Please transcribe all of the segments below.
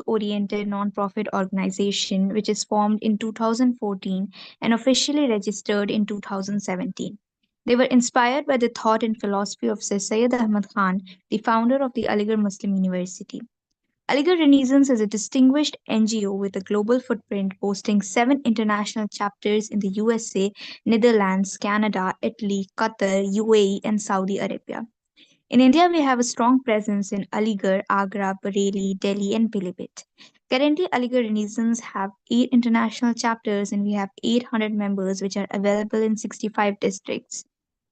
oriented nonprofit organization which is formed in 2014 and officially registered in 2017. They were inspired by the thought and philosophy of Sir Syed Ahmad Khan, the founder of the Aligarh Muslim University. Aligarh Renaissance is a distinguished NGO with a global footprint boasting 7 international chapters in the USA, Netherlands, Canada, Italy, Qatar, UAE, and Saudi Arabia. In India, we have a strong presence in Aligarh, Agra, Bareilly, Delhi, and Pilibhit. Currently, Aligarh Renaissance have 8 international chapters and we have 800 members which are available in 65 districts.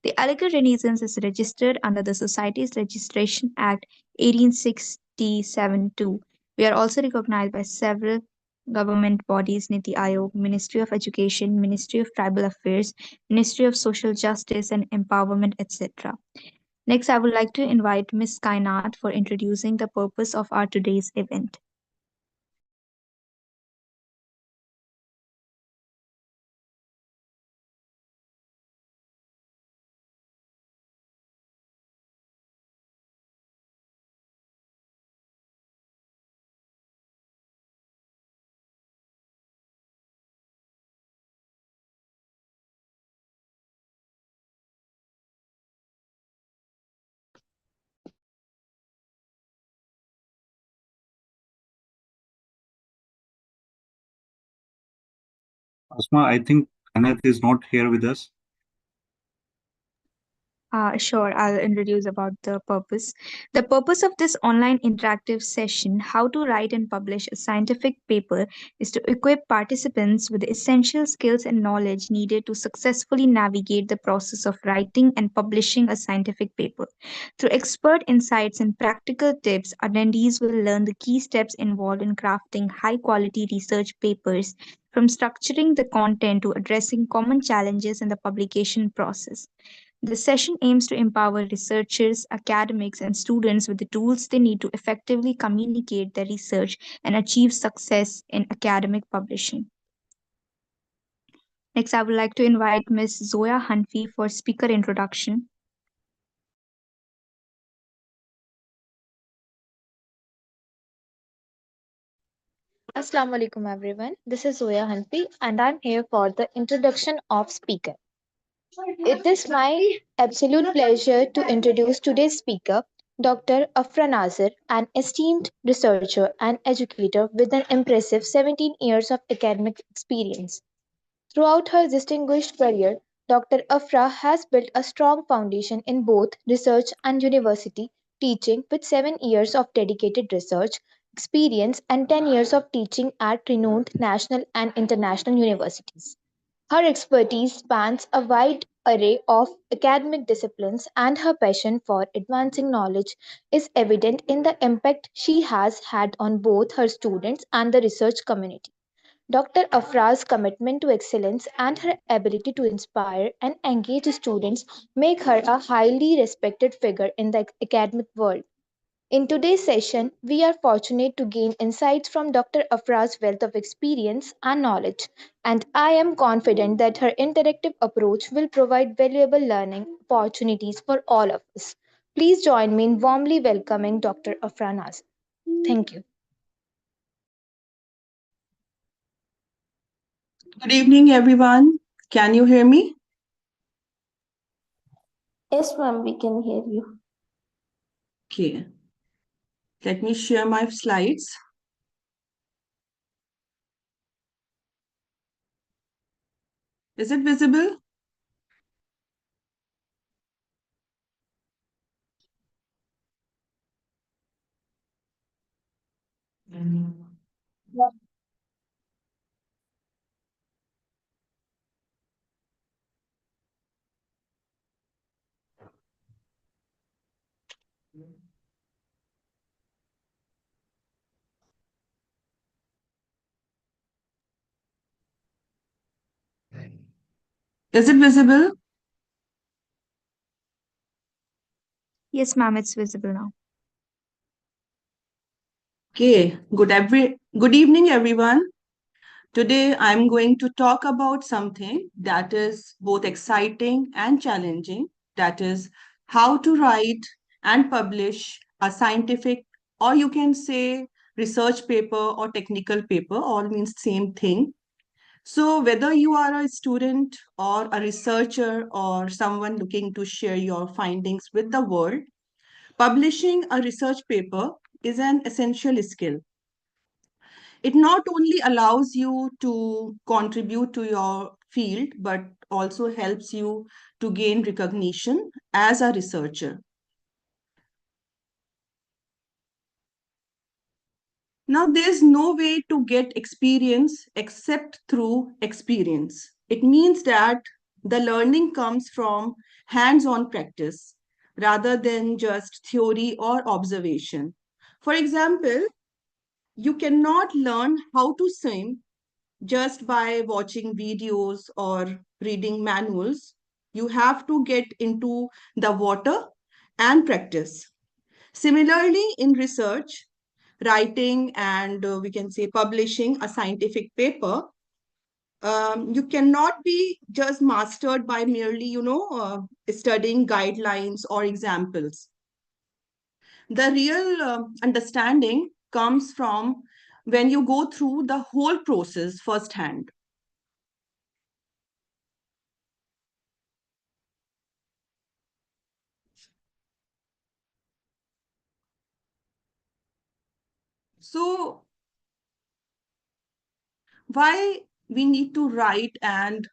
The Aligarh Renaissance is registered under the Societies Registration Act 1867 2. We are also recognized by several government bodies: Niti Aayog, Ministry of Education, Ministry of Tribal Affairs, Ministry of Social Justice and Empowerment, etc. Next, I would like to invite Ms. Kainat for introducing the purpose of our today's event. Asma, I think Anat is not here with us. Sure, I'll introduce about the purpose. The purpose of this online interactive session, How to Write and Publish a Scientific Paper, is to equip participants with the essential skills and knowledge needed to successfully navigate the process of writing and publishing a scientific paper. Through expert insights and practical tips, attendees will learn the key steps involved in crafting high quality research papers, from structuring the content to addressing common challenges in the publication process. The session aims to empower researchers, academics, and students with the tools they need to effectively communicate their research and achieve success in academic publishing. Next, I would like to invite Ms. Zoya Hanfi for speaker introduction. Assalamu alaikum everyone. This is Zoya Hanfi and I'm here for the introduction of speaker. It is my absolute pleasure to introduce today's speaker, Dr. Afra Nazir, an esteemed researcher and educator with an impressive 17 years of academic experience. Throughout her distinguished career, Dr. Afra has built a strong foundation in both research and university teaching, with 7 years of dedicated research experience and 10 years of teaching at renowned national and international universities. Her expertise spans a wide array of academic disciplines, and her passion for advancing knowledge is evident in the impact she has had on both her students and the research community. Dr. Afra's commitment to excellence and her ability to inspire and engage students make her a highly respected figure in the academic world. In today's session, we are fortunate to gain insights from Dr. Afra's wealth of experience and knowledge, and I am confident that her interactive approach will provide valuable learning opportunities for all of us. Please join me in warmly welcoming Dr. Afra Nazar. Thank you. Good evening, everyone. Can you hear me? Yes, ma'am, we can hear you. Okay. Let me share my slides. Is it visible? Is it visible? Yes, ma'am, it's visible now. Okay. Good evening, everyone. Today, I'm going to talk about something that is both exciting and challenging. That is how to write and publish a scientific, or you can say, research paper or technical paper, all means same thing. So whether you are a student or a researcher or someone looking to share your findings with the world, publishing a research paper is an essential skill. It not only allows you to contribute to your field, but also helps you to gain recognition as a researcher. Now, there's no way to get experience except through experience. It means that the learning comes from hands on practice rather than just theory or observation. For example, you cannot learn how to swim just by watching videos or reading manuals. You have to get into the water and practice. Similarly, in research, writing and we can say publishing a scientific paper, you cannot be just mastered by merely, studying guidelines or examples. The real understanding comes from when you go through the whole process firsthand. So, why we need to write and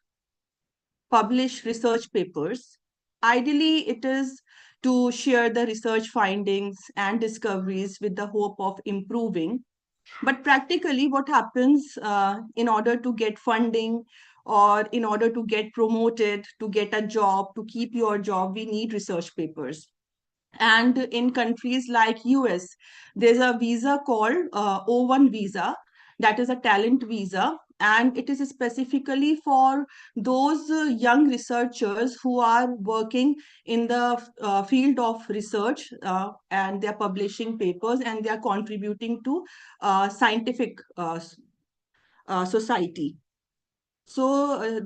publish research papers? Ideally, it is to share the research findings and discoveries with the hope of improving. But practically, what happens in order to get funding or in order to get promoted, to get a job, to keep your job, we need research papers. And in countries like US, there's a visa called O1 visa, that is a talent visa, and it is specifically for those young researchers who are working in the field of research, and they're publishing papers and they're contributing to scientific society. So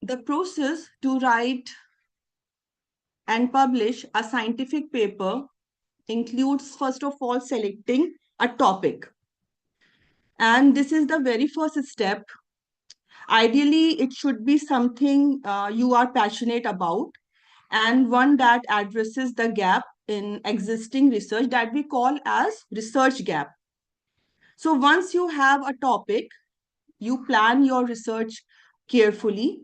the process to write and publish a scientific paper includes, first of all, selecting a topic. And this is the very first step. Ideally, it should be something you are passionate about and one that addresses the gap in existing research that we call as research gap. So once you have a topic, you plan your research carefully.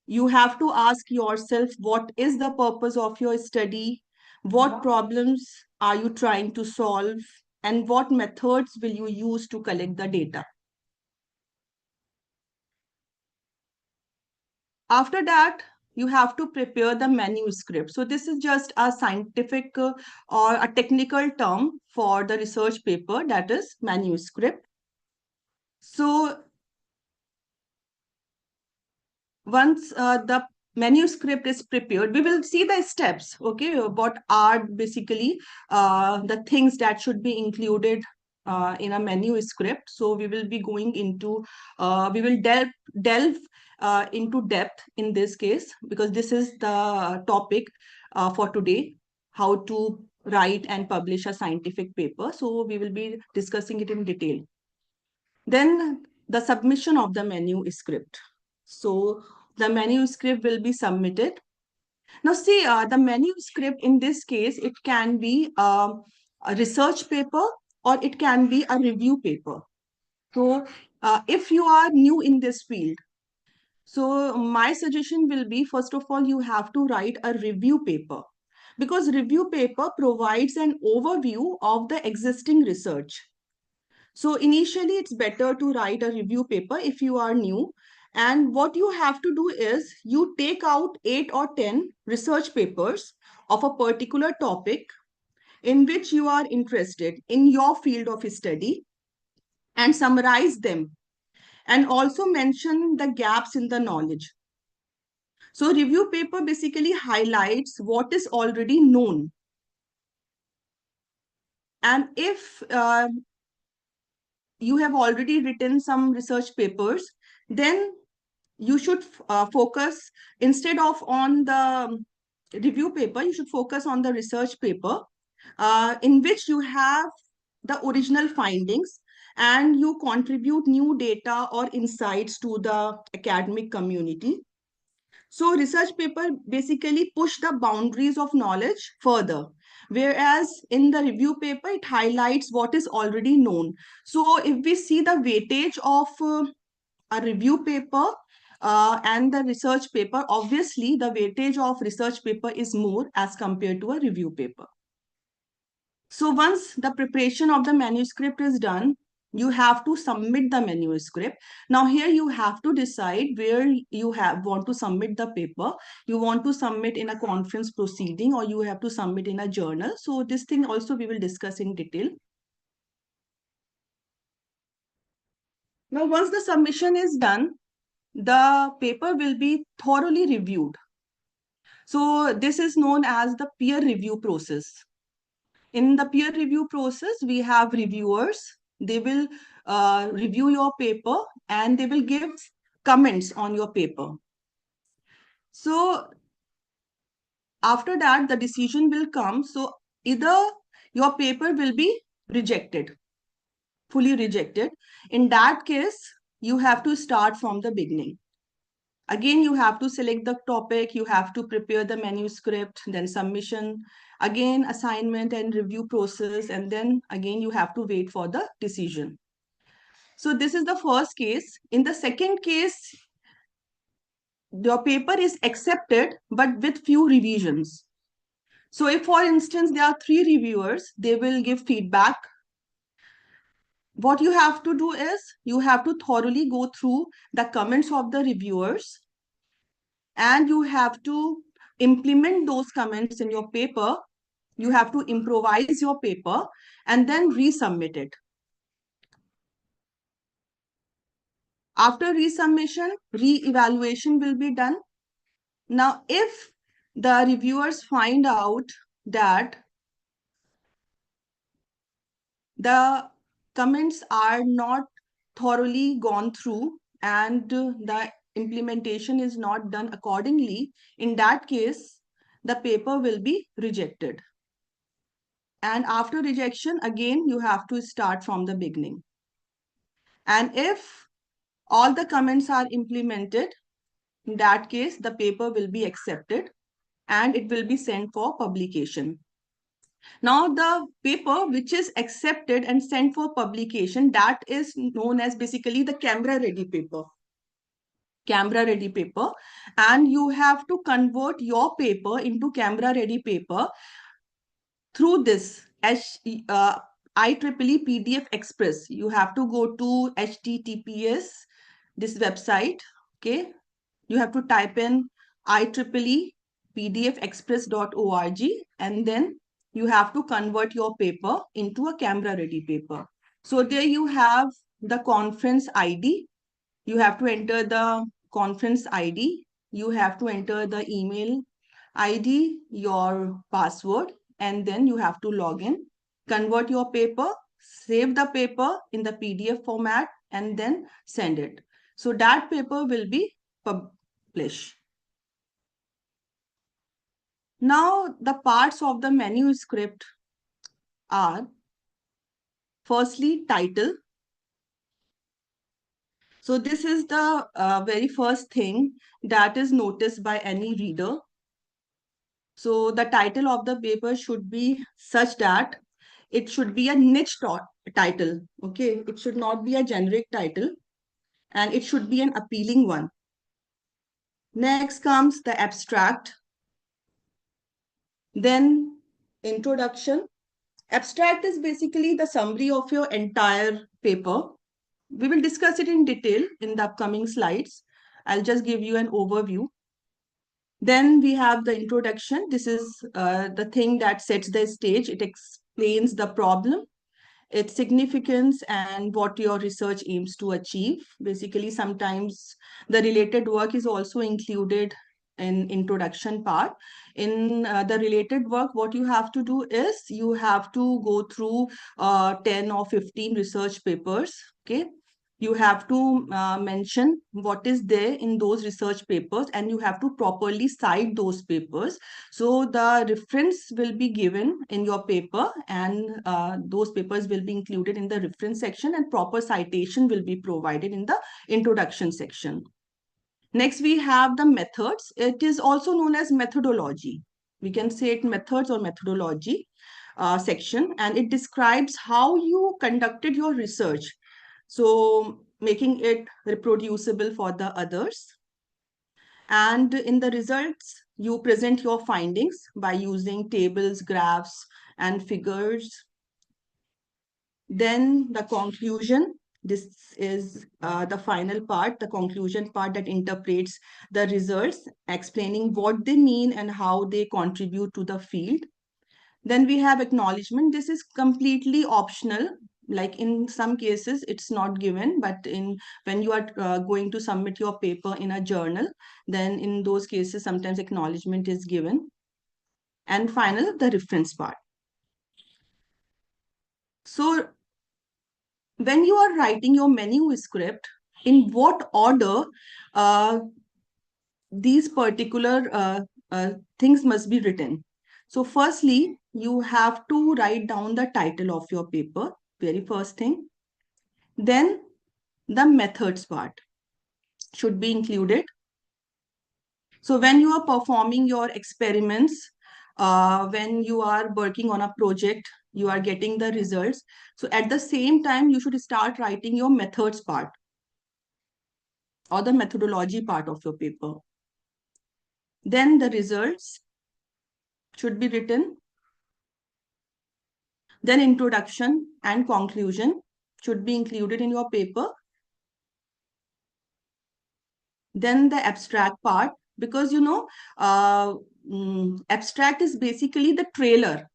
You have to ask yourself, what is the purpose of your study? What problems are you trying to solve? And what methods will you use to collect the data? After that, you have to prepare the manuscript. So this is just a scientific or a technical term for the research paper, that is manuscript. So once the manuscript is prepared, we will see the steps, okay, what are basically the things that should be included in a manuscript. So we will be going into, we will delve into depth in this case, because this is the topic for today, how to write and publish a scientific paper. So we will be discussing it in detail. Then the submission of the manuscript. So the manuscript will be submitted. Now see, the manuscript in this case, it can be a research paper or it can be a review paper. So if you are new in this field, so my suggestion will be, first of all, you have to write a review paper, because review paper provides an overview of the existing research. So initially, it's better to write a review paper if you are new. And what you have to do is you take out 8 or 10 research papers of a particular topic in which you are interested in your field of study and summarize them, and also mention the gaps in the knowledge. So review paper basically highlights what is already known. And if you have already written some research papers, then you should focus instead of on the review paper, you should focus on the research paper, in which you have the original findings and you contribute new data or insights to the academic community. So research paper basically push the boundaries of knowledge further, whereas in the review paper, it highlights what is already known. So if we see the weightage of a review paper and the research paper, obviously the weightage of research paper is more as compared to a review paper. So once the preparation of the manuscript is done, you have to submit the manuscript. Now here you have to decide where you want to submit the paper. You want to submit in a conference proceeding or you have to submit in a journal. So this thing also we will discuss in detail. Now once the submission is done, the paper will be thoroughly reviewed. So this is known as the peer review process. In the peer review process, we have reviewers. They will review your paper and they will give comments on your paper. So after that, the decision will come. So either your paper will be rejected, fully rejected. In that case, you have to start from the beginning. Again, you have to select the topic, you have to prepare the manuscript, then submission, again assignment and review process, and then again you have to wait for the decision. So this is the first case. In the second case, your paper is accepted, but with few revisions. So if, for instance, there are 3 reviewers, they will give feedback. What you have to do is, you have to thoroughly go through the comments of the reviewers and you have to implement those comments in your paper. You have to improvise your paper and then resubmit it. After resubmission, re-evaluation will be done. Now, if the reviewers find out that the comments are not thoroughly gone through and the implementation is not done accordingly, in that case, the paper will be rejected. And after rejection, again, you have to start from the beginning. And if all the comments are implemented, in that case, the paper will be accepted and it will be sent for publication. Now, the paper which is accepted and sent for publication, that is known as basically the camera ready paper. Camera ready paper. And you have to convert your paper into camera ready paper through this IEEE PDF Express. You have to go to HTTPS, this website, okay? You have to type in IEEE pdfexpress.org and then you have to convert your paper into a camera ready paper. So there you have the conference ID. You have to enter the conference ID. You have to enter the email ID, your password, and then you have to log in, convert your paper, save the paper in the PDF format, and then send it. So that paper will be published. Now, the parts of the manuscript are firstly title. So this is the very first thing that is noticed by any reader. So the title of the paper should be such that it should be a niche title. Okay, it should not be a generic title and it should be an appealing one. Next comes the abstract. Then introduction. Abstract is basically the summary of your entire paper. We will discuss it in detail in the upcoming slides. I'll just give you an overview. Then we have the introduction. This is the thing that sets the stage. It explains the problem, its significance, and what your research aims to achieve. Basically, sometimes the related work is also included in introduction part. In the related work, what you have to do is you have to go through 10 or 15 research papers. Okay. You have to mention what is there in those research papers, and you have to properly cite those papers. So the reference will be given in your paper, and those papers will be included in the reference section, and proper citation will be provided in the introduction section. Next, we have the methods. It is also known as methodology. We can say it methods or methodology section, and it describes how you conducted your research. So making it reproducible for the others. And in the results, you present your findings by using tables, graphs, and figures. Then the conclusion. This is the final part, the conclusion part that interprets the results, explaining what they mean and how they contribute to the field. Then we have acknowledgement. This is completely optional. Like in some cases, it's not given, but when you are going to submit your paper in a journal, then in those cases, sometimes acknowledgement is given. And final, the reference part. So when you are writing your manuscript, in what order these particular things must be written? So firstly, you have to write down the title of your paper, very first thing. Then the methods part should be included. So when you are performing your experiments, when you are working on a project, you are getting the results. So at the same time, you should start writing your methods part or the methodology part of your paper. Then the results should be written. Then introduction and conclusion should be included in your paper. Then the abstract part, because abstract is basically the trailer.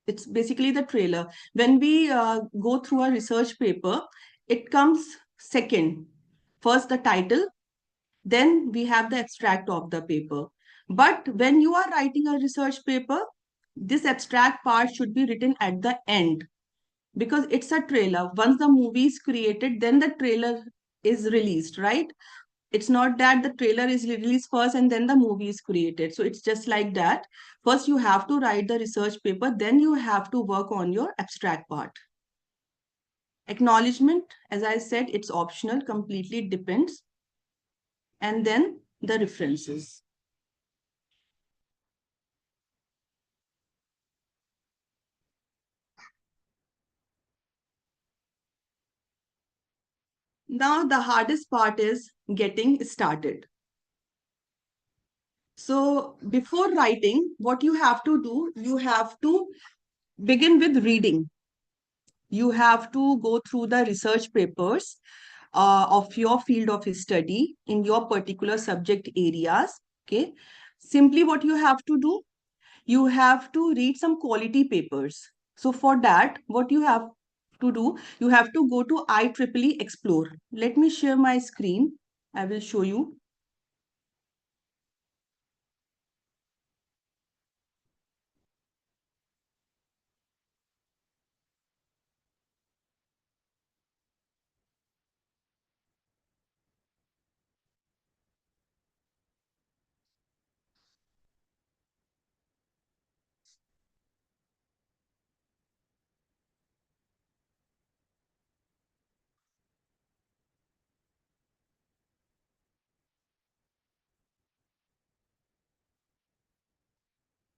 It's basically the trailer. When we go through a research paper, it comes second. First the title, then we have the abstract of the paper. But when you are writing a research paper, this abstract part should be written at the end, because it's a trailer. Once the movie is created, then the trailer is released, right? It's not that the trailer is released first and then the movie is created. So it's just like that. First, you have to write the research paper, then you have to work on your abstract part. Acknowledgement, as I said, it's optional, completely depends. And then the references. Now, the hardest part is getting started. So before writing, what you have to do, you have to begin with reading. You have to go through the research papers of your field of study in your particular subject areas. Okay. Simply what you have to do, you have to read some quality papers. So for that, what you have to do, you have to go to IEEE Explore. Let me share my screen. I will show you.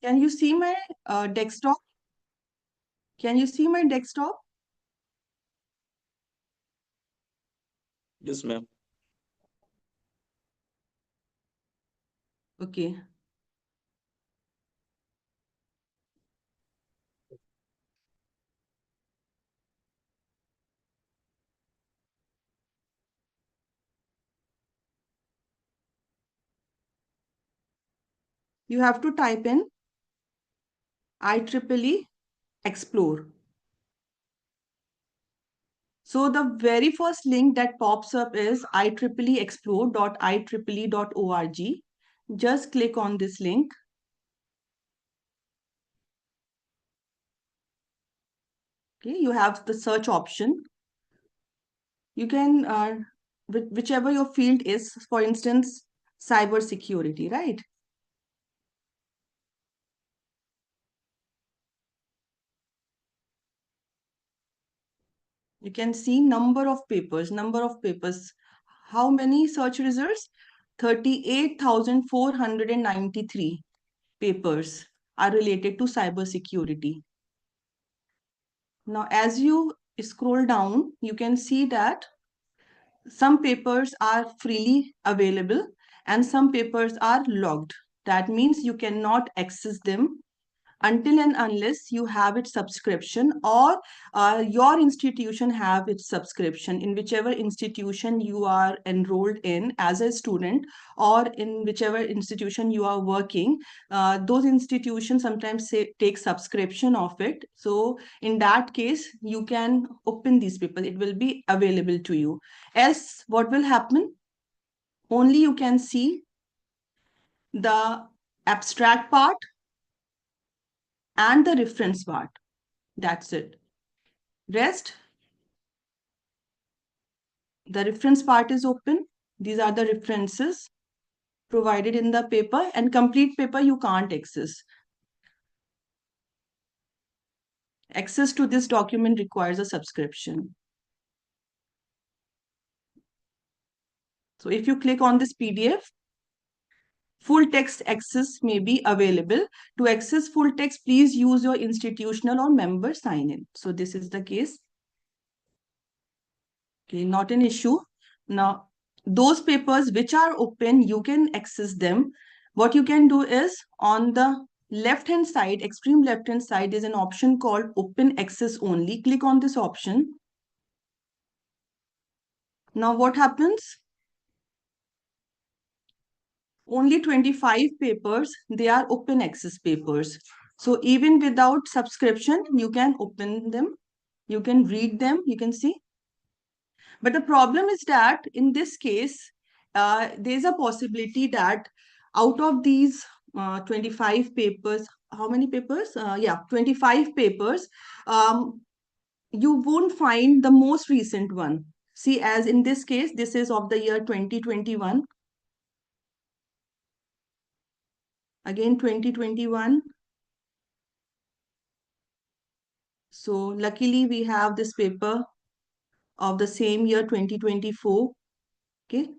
Can you see my desktop? Can you see my desktop? Yes, ma'am. Okay. You have to type in IEEE Explore. So the very first link that pops up is ieexplore.ieee.org. Just click on this link. Okay, you have the search option. you can, whichever your field is, for instance, cyber security, right? You can see number of papers. How many search results? 38,493 papers are related to cybersecurity. Now, as you scroll down, you can see that some papers are freely available and some papers are logged. That means you cannot access them until and unless you have its subscription, or your institution have its subscription, in whichever institution you are enrolled in as a student, or in whichever institution you are working. Those institutions sometimes take subscription of it. So in that case, you can open these papers. It will be available to you. Else, what will happen? Only you can see the abstract part and the reference part. That's it. Rest, the reference part is open. These are the references provided in the paper, and complete paper you can't access. Access to this document requires a subscription. So if you click on this PDF, full text access may be available. To access full text, please use your institutional or member sign-in. So this is the case. Okay, not an issue. Now, those papers which are open, you can access them. What you can do is, on the left-hand side, extreme left-hand side, is an option called Open Access Only. Click on this option. Now, what happens? Only 25 papers, they are open access papers. So even without subscription, you can open them, you can read them, you can see. But the problem is that in this case, there's a possibility that out of these 25 papers, how many papers? 25 papers, you won't find the most recent one. See, as in this case, this is of the year 2021. Again, 2021. So luckily, we have this paper of the same year, 2024. Okay.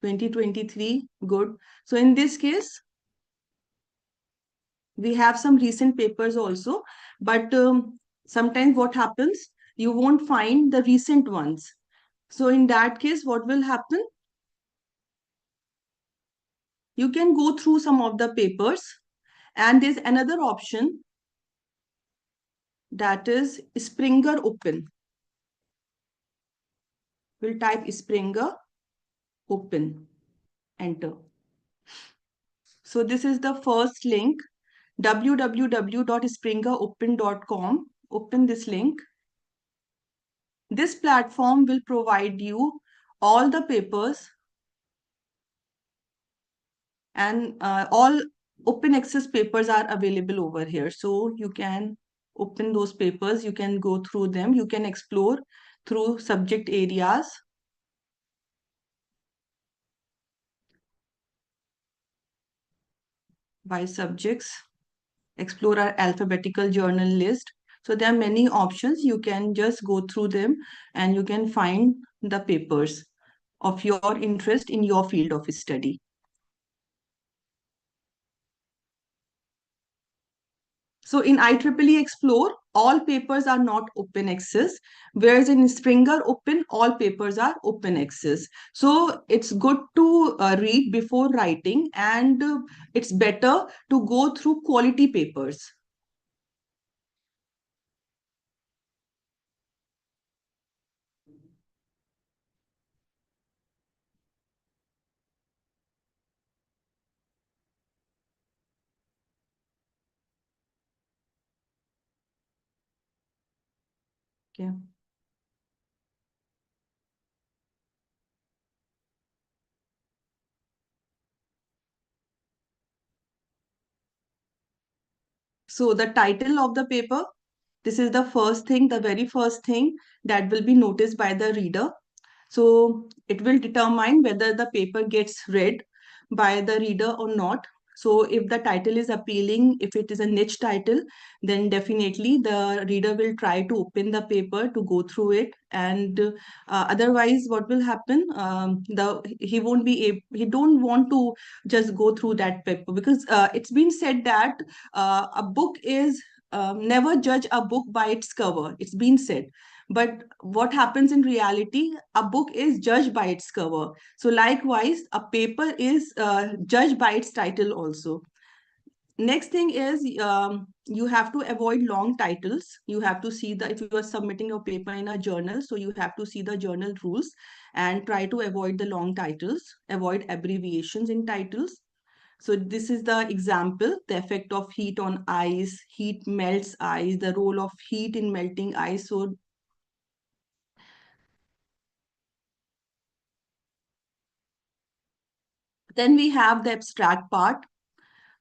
2023, good. So in this case, we have some recent papers also, but sometimes what happens, you won't find the recent ones. So in that case, what will happen? You can go through some of the papers, and there's another option, that is Springer Open. We'll type Springer Open, enter. So this is the first link, www.springeropen.com. Open this link. This platform will provide you all the papers, and all open access papers are available over here. So you can open those papers, you can go through them, you can explore through subject areas. By subjects, explore our alphabetical journal list. So there are many options. You can just go through them and you can find the papers of your interest in your field of study. So in IEEE Explore, all papers are not open access, whereas in Springer Open, all papers are open access. So it's good to read before writing, and it's better to go through quality papers. Okay. So the title of the paper, This is the first thing, the very first thing that will be noticed by the reader. So it will determine whether the paper gets read by the reader or not. So if the title is appealing, if it is a niche title, then definitely the reader will try to open the paper to go through it. And otherwise, what will happen? He won't be able, he don't want to just go through that paper, because it's been said that a book is never judge a book by its cover. It's been said. But what happens in reality? A book is judged by its cover. So likewise, a paper is judged by its title also. Next thing is, you have to avoid long titles. You have to see if you are submitting your paper in a journal, so you have to see the journal rules and try to avoid the long titles, avoid abbreviations in titles. So this is the example: the effect of heat on ice, heat melts ice, the role of heat in melting ice. So then we have the abstract part.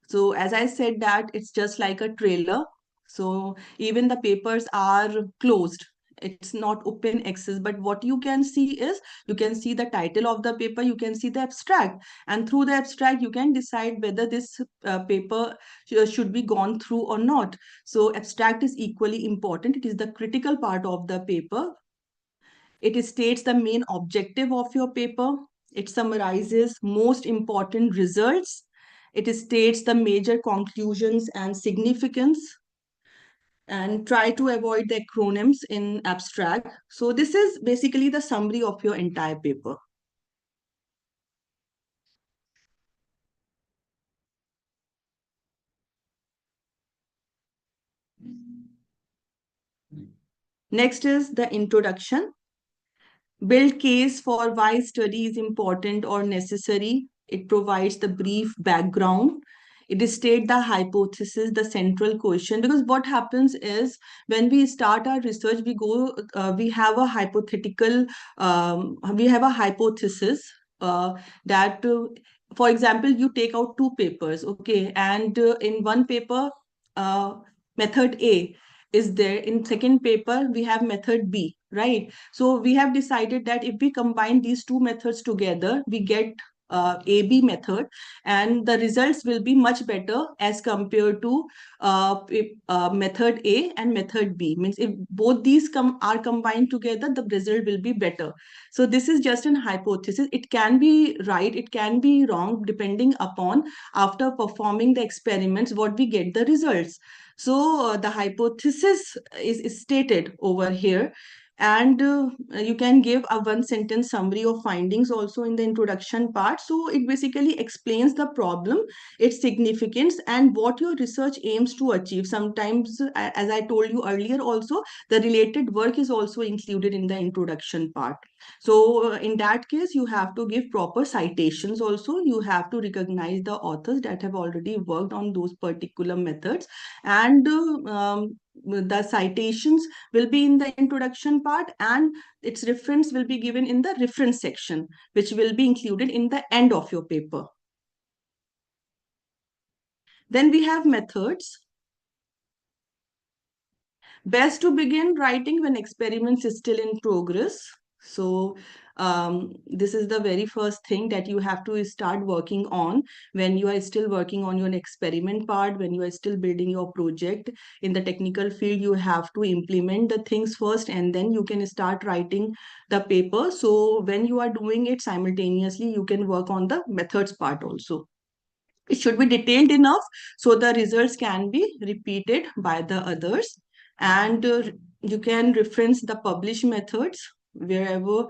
So as I said that it's just like a trailer. So even the papers are closed. It's not open access, but what you can see is, you can see the title of the paper, you can see the abstract, and through the abstract you can decide whether this paper should be gone through or not. So abstract is equally important. It is the critical part of the paper. It states the main objective of your paper. It summarizes most important results. It states the major conclusions and significance, and try to avoid the acronyms in abstract. So this is basically the summary of your entire paper. Next is the introduction. Build case for why study is important or necessary. It provides the brief background. It states the hypothesis, the central question. Because what happens is, when we start our research, we have a hypothetical, we have a hypothesis that, for example, you take out two papers, okay, and in one paper, uh, method A is there. In second paper, we have method B, right? So we have decided that if we combine these two methods together, we get AB method, and the results will be much better as compared to method A and method B. Means if both these are combined together, the result will be better. So this is just an hypothesis. It can be right, it can be wrong, depending upon, after performing the experiments, what we get the results. So the hypothesis is stated over here, and you can give a one sentence summary of findings also in the introduction part. So it basically explains the problem, its significance, and what your research aims to achieve. Sometimes, as I told you earlier also, the related work is also included in the introduction part. So in that case, you have to give proper citations also. You have to recognize the authors that have already worked on those particular methods, and the citations will be in the introduction part, and its reference will be given in the reference section, which will be included in the end of your paper. Then we have methods. Best to begin writing when experiments is still in progress. So this is the very first thing that you have to start working on when you are still working on your experiment part, when you are still building your project. In the technical field, you have to implement the things first, and then you can start writing the paper. So when you are doing it simultaneously, you can work on the methods part also. It should be detailed enough so the results can be repeated by the others. And you can reference the published methods wherever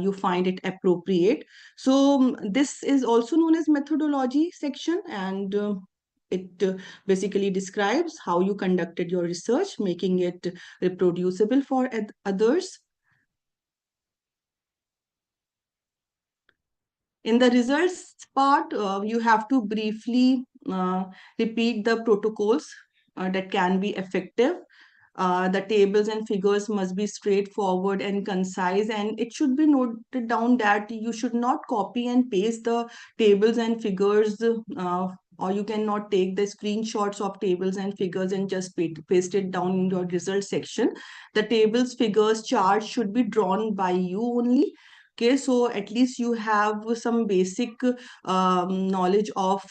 you find it appropriate. So this is also known as methodology section, and it basically describes how you conducted your research, making it reproducible for others. In the results part, you have to briefly repeat the protocols that can be effective. The tables and figures must be straightforward and concise, and it should be noted down that you should not copy and paste the tables and figures or you cannot take the screenshots of tables and figures and just paste it down in your result section. The tables, figures, charts should be drawn by you only. Okay, so at least you have some basic knowledge of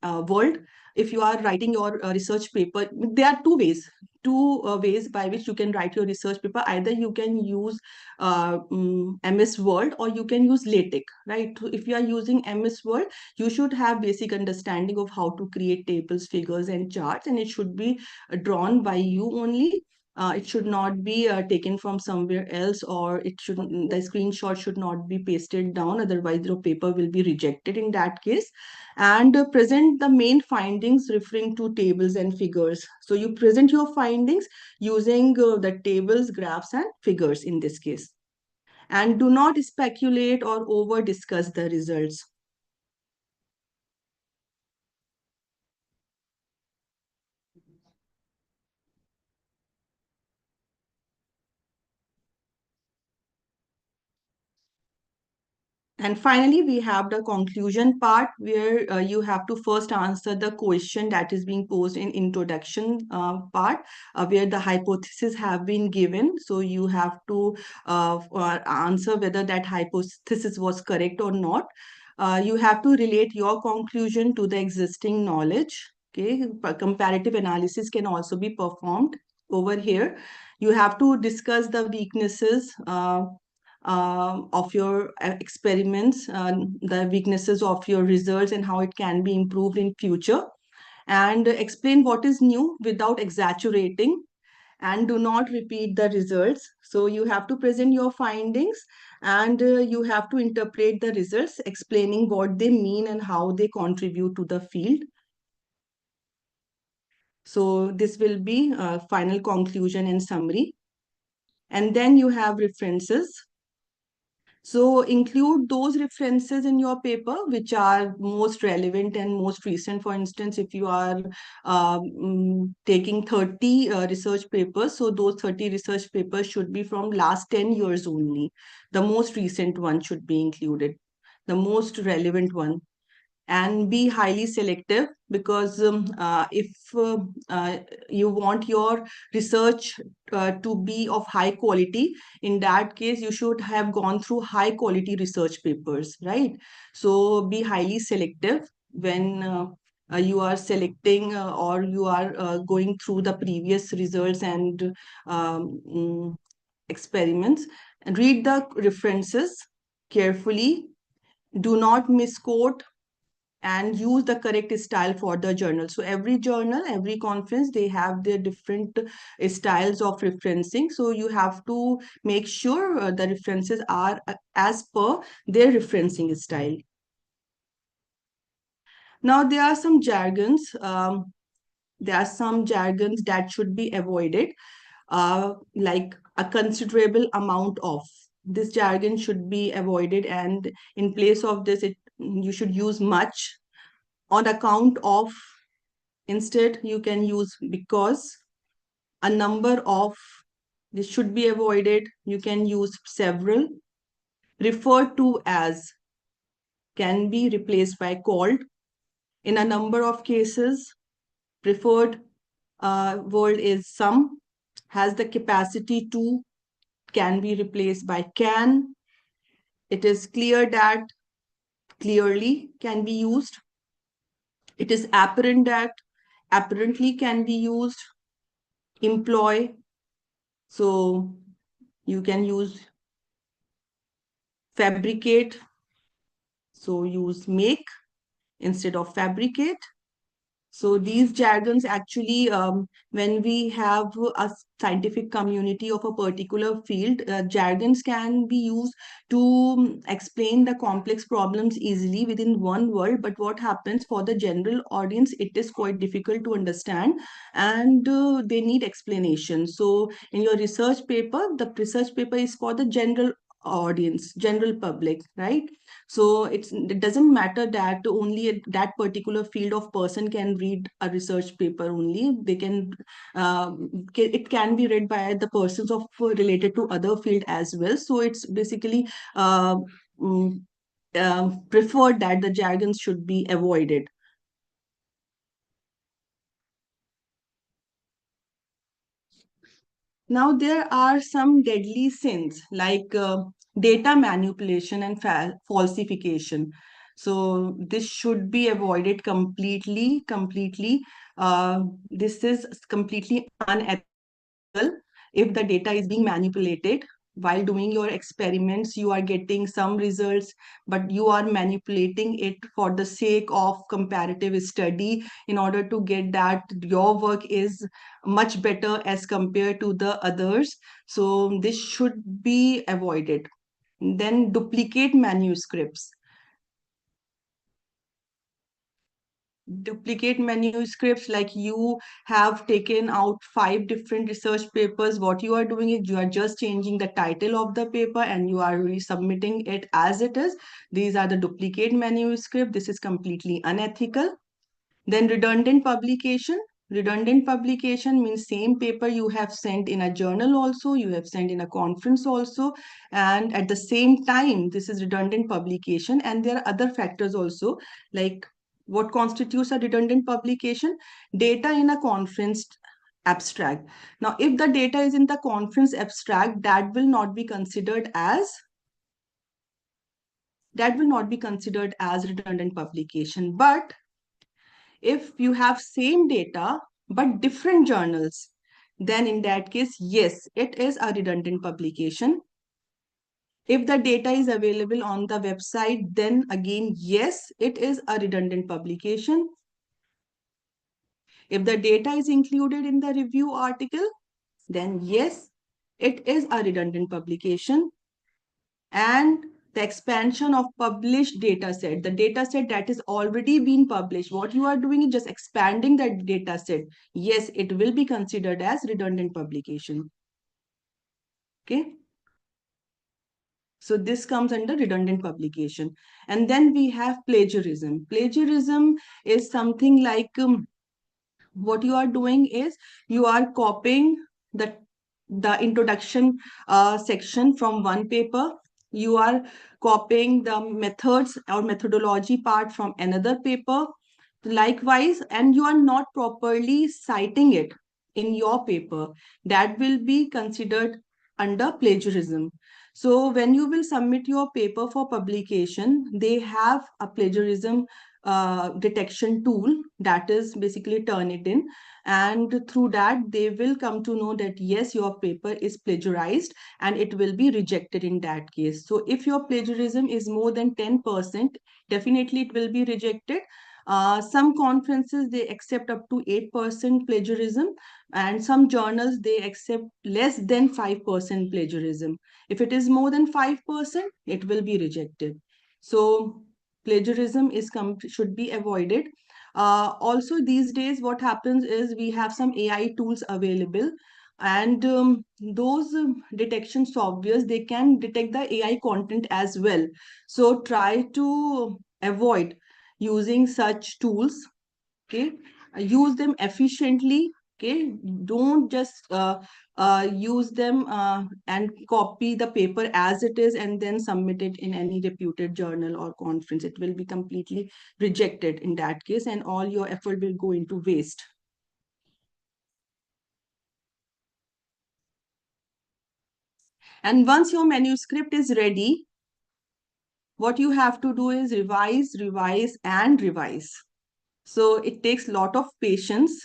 world. If you are writing your research paper, there are two ways by which you can write your research paper. Either you can use MS Word, or you can use LaTeX, right? So if you are using MS Word, you should have basic understanding of how to create tables, figures, and charts, and it should be drawn by you only. It should not be taken from somewhere else, or the screenshot should not be pasted down, otherwise your paper will be rejected in that case. And present the main findings referring to tables and figures. So you present your findings using the tables, graphs, and figures in this case. And do not speculate or over discuss the results. And finally, we have the conclusion part, where you have to first answer the question that is being posed in introduction part, where the hypotheses have been given. So you have to answer whether that hypothesis was correct or not. You have to relate your conclusion to the existing knowledge. Okay, comparative analysis can also be performed over here. You have to discuss the weaknesses of your experiments, the weaknesses of your results, and how it can be improved in future, and explain what is new without exaggerating, and do not repeat the results. So you have to present your findings, and you have to interpret the results, explaining what they mean and how they contribute to the field. So this will be a final conclusion and summary. And then you have references. So include those references in your paper which are most relevant and most recent. For instance, if you are taking 30 research papers, so those 30 research papers should be from last 10 years only. The most recent one should be included, the most relevant one. And be highly selective, because if you want your research to be of high quality, in that case you should have gone through high quality research papers, right? So be highly selective when you are selecting or you are going through the previous results and experiments. And read the references carefully, do not misquote, and use the correct style for the journal. So every journal, every conference, they have their different styles of referencing. So you have to make sure the references are as per their referencing style. Now there are some jargons. There are some jargons that should be avoided, like a considerable amount of. This jargon should be avoided, and in place of this, you should use much, on account of. Instead, you can use because, a number of. This should be avoided. You can use several. Referred to as can be replaced by called. In a number of cases, preferred word is some, has the capacity to, can be replaced by can. It is clear that, clearly can be used. It is apparent that, apparently can be used. Employ, so you can use fabricate, so use make instead of fabricate. So these jargons actually, when we have a scientific community of a particular field, jargons can be used to explain the complex problems easily within one word. But what happens for the general audience, it is quite difficult to understand, and they need explanation. So in your research paper, the research paper is for the general audience, general public, right? So it doesn't matter that only that particular field of person can read a research paper only. They can, it can be read by the persons of related to other field as well. So it's basically mm, preferred that the jargons should be avoided. Now, there are some deadly sins like data manipulation and falsification. So this should be avoided completely, completely. This is completely unethical if the data is being manipulated. While doing your experiments, you are getting some results, but you are manipulating it for the sake of comparative study in order to get that your work is much better as compared to the others. So this should be avoided. Then duplicate manuscripts. Duplicate manuscripts, like you have taken out 5 different research papers. What you are doing is you are just changing the title of the paper and you are resubmitting it as it is. These are the duplicate manuscript. This is completely unethical. Then redundant publication. Redundant publication means same paper you have sent in a journal also, you have sent in a conference also, and at the same time, this is redundant publication. And there are other factors also, like what constitutes a redundant publication? Data in a conference abstract. Now, if the data is in the conference abstract, that will not be considered as redundant publication. But if you have same data but different journals, then in that case, yes, it is a redundant publication. If the data is available on the website, then again, yes, it is a redundant publication. If the data is included in the review article, then yes, it is a redundant publication. And the expansion of published data set, the data set that is already been published, what you are doing is just expanding that data set. Yes, it will be considered as redundant publication. Okay. So this comes under redundant publication. And then we have plagiarism. Plagiarism is something like what you are doing is you are copying the introduction section from one paper. You are copying the methods or methodology part from another paper. Likewise, and you are not properly citing it in your paper. That will be considered under plagiarism. So when you will submit your paper for publication, they have a plagiarism detection tool, that is basically Turnitin, and through that they will come to know that yes, your paper is plagiarized and it will be rejected in that case. So if your plagiarism is more than 10%, definitely it will be rejected. Some conferences, they accept up to 8% plagiarism, and some journals, they accept less than 5% plagiarism. If it is more than 5%, it will be rejected. So plagiarism should be avoided. Also, these days, what happens is we have some AI tools available, and those detection softwares, they can detect the AI content as well. So try to avoid using such tools. Okay, use them efficiently. Okay, don't just use them and copy the paper as it is and then submit it in any reputed journal or conference. It will be completely rejected in that case, and all your effort will go into waste. And once your manuscript is ready, what you have to do is revise, revise, and revise. So it takes a lot of patience.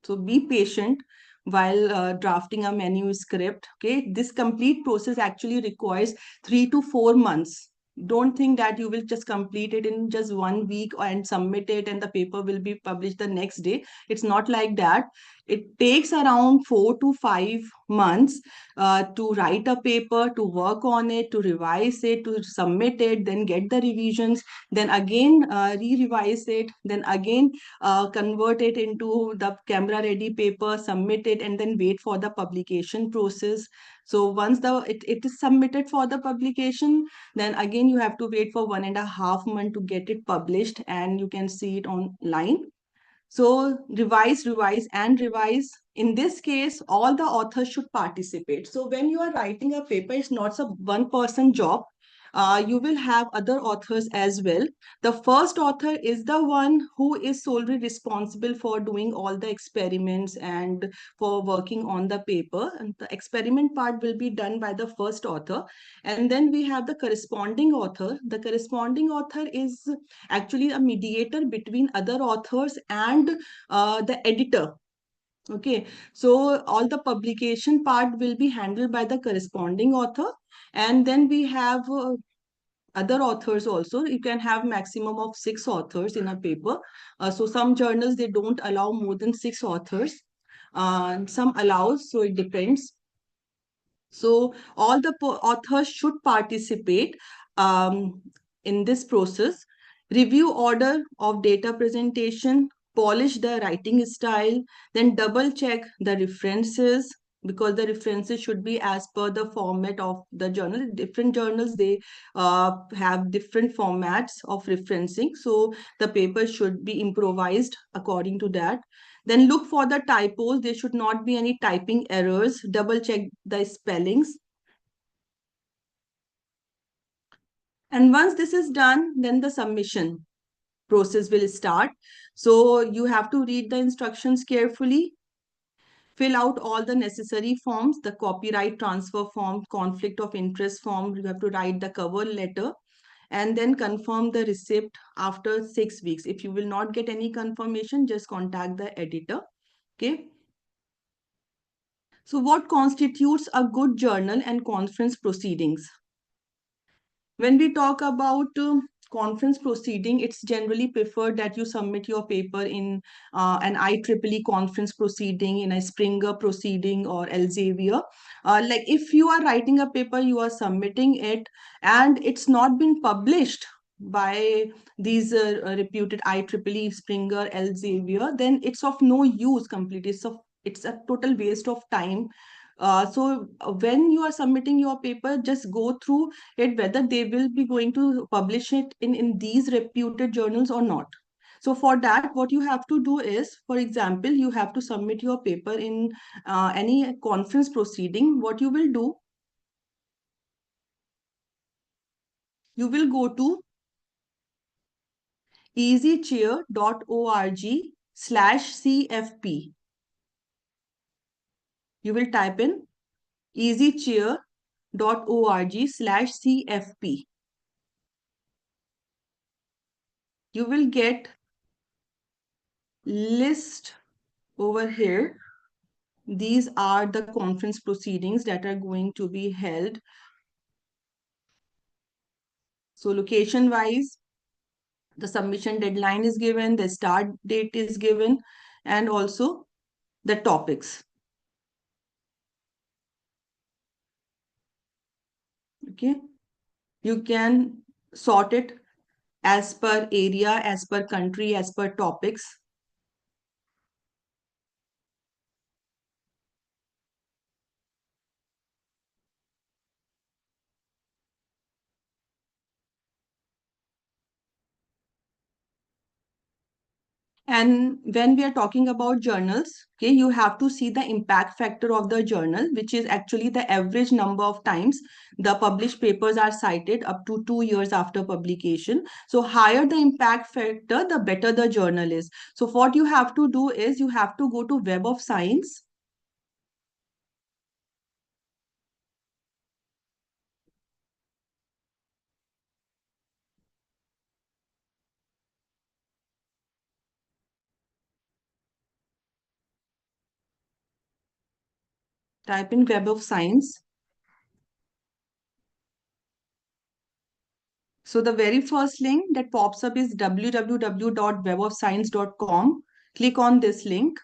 So be patient while drafting a manuscript. Okay, this complete process actually requires 3 to 4 months. Don't think that you will just complete it in just 1 week and submit it and the paper will be published the next day. It's not like that. It takes around 4 to 5 months to write a paper, to work on it, to revise it, to submit it, then get the revisions, then again re-revise it, then again convert it into the camera ready paper, submit it, and then wait for the publication process. So once it is submitted for the publication, then again you have to wait for 1.5 months to get it published and you can see it online. So revise, revise, and revise. In this case, all the authors should participate. So when you are writing a paper, it's not a one-person job. you will have other authors as well. The first author is the one who is solely responsible for doing all the experiments and for working on the paper. And the experiment part will be done by the first author. And then we have the corresponding author. The corresponding author is actually a mediator between other authors and the editor. Okay, so all the publication part will be handled by the corresponding author. And then we have other authors also. You can have maximum of 6 authors in a paper. So some journals, they don't allow more than 6 authors. Some allows, so it depends. So all the authors should participate in this process. Review order of data presentation, polish the writing style, then double check the references, because the references should be as per the format of the journal. Different journals, they have different formats of referencing. So the paper should be improvised according to that. Then look for the typos. There should not be any typing errors. Double check the spellings. And once this is done, then the submission process will start. So you have to read the instructions carefully, fill out all the necessary forms, the copyright transfer form, conflict of interest form. You have to write the cover letter and then confirm the receipt after 6 weeks. If you will not get any confirmation, just contact the editor. Okay. So what constitutes a good journal and conference proceedings? When we talk about conference proceeding, it's generally preferred that you submit your paper in an IEEE conference proceeding, in a Springer proceeding, or Elsevier. Like if you are writing a paper, you are submitting it, and it's not been published by these reputed IEEE, Springer, Elsevier, then it's of no use completely. It's a total waste of time. So when you are submitting your paper, just go through it whether they will be going to publish it in these reputed journals or not. So for that, what you have to do is, for example, you have to submit your paper in any conference proceeding. What you will do, you will go to easychair.org/CFP. You will type in easychair.org/CFP. You will get list over here. These are the conference proceedings that are going to be held. So location wise, the submission deadline is given, the start date is given, and also the topics. Okay. You can sort it as per area, as per country, as per topics. And when we are talking about journals, okay, you have to see the impact factor of the journal, which is actually the average number of times the published papers are cited up to 2 years after publication. So higher the impact factor, the better the journal is. So what you have to do is you have to go to Web of Science. Type in Web of Science. So the very first link that pops up is www.webofscience.com. Click on this link.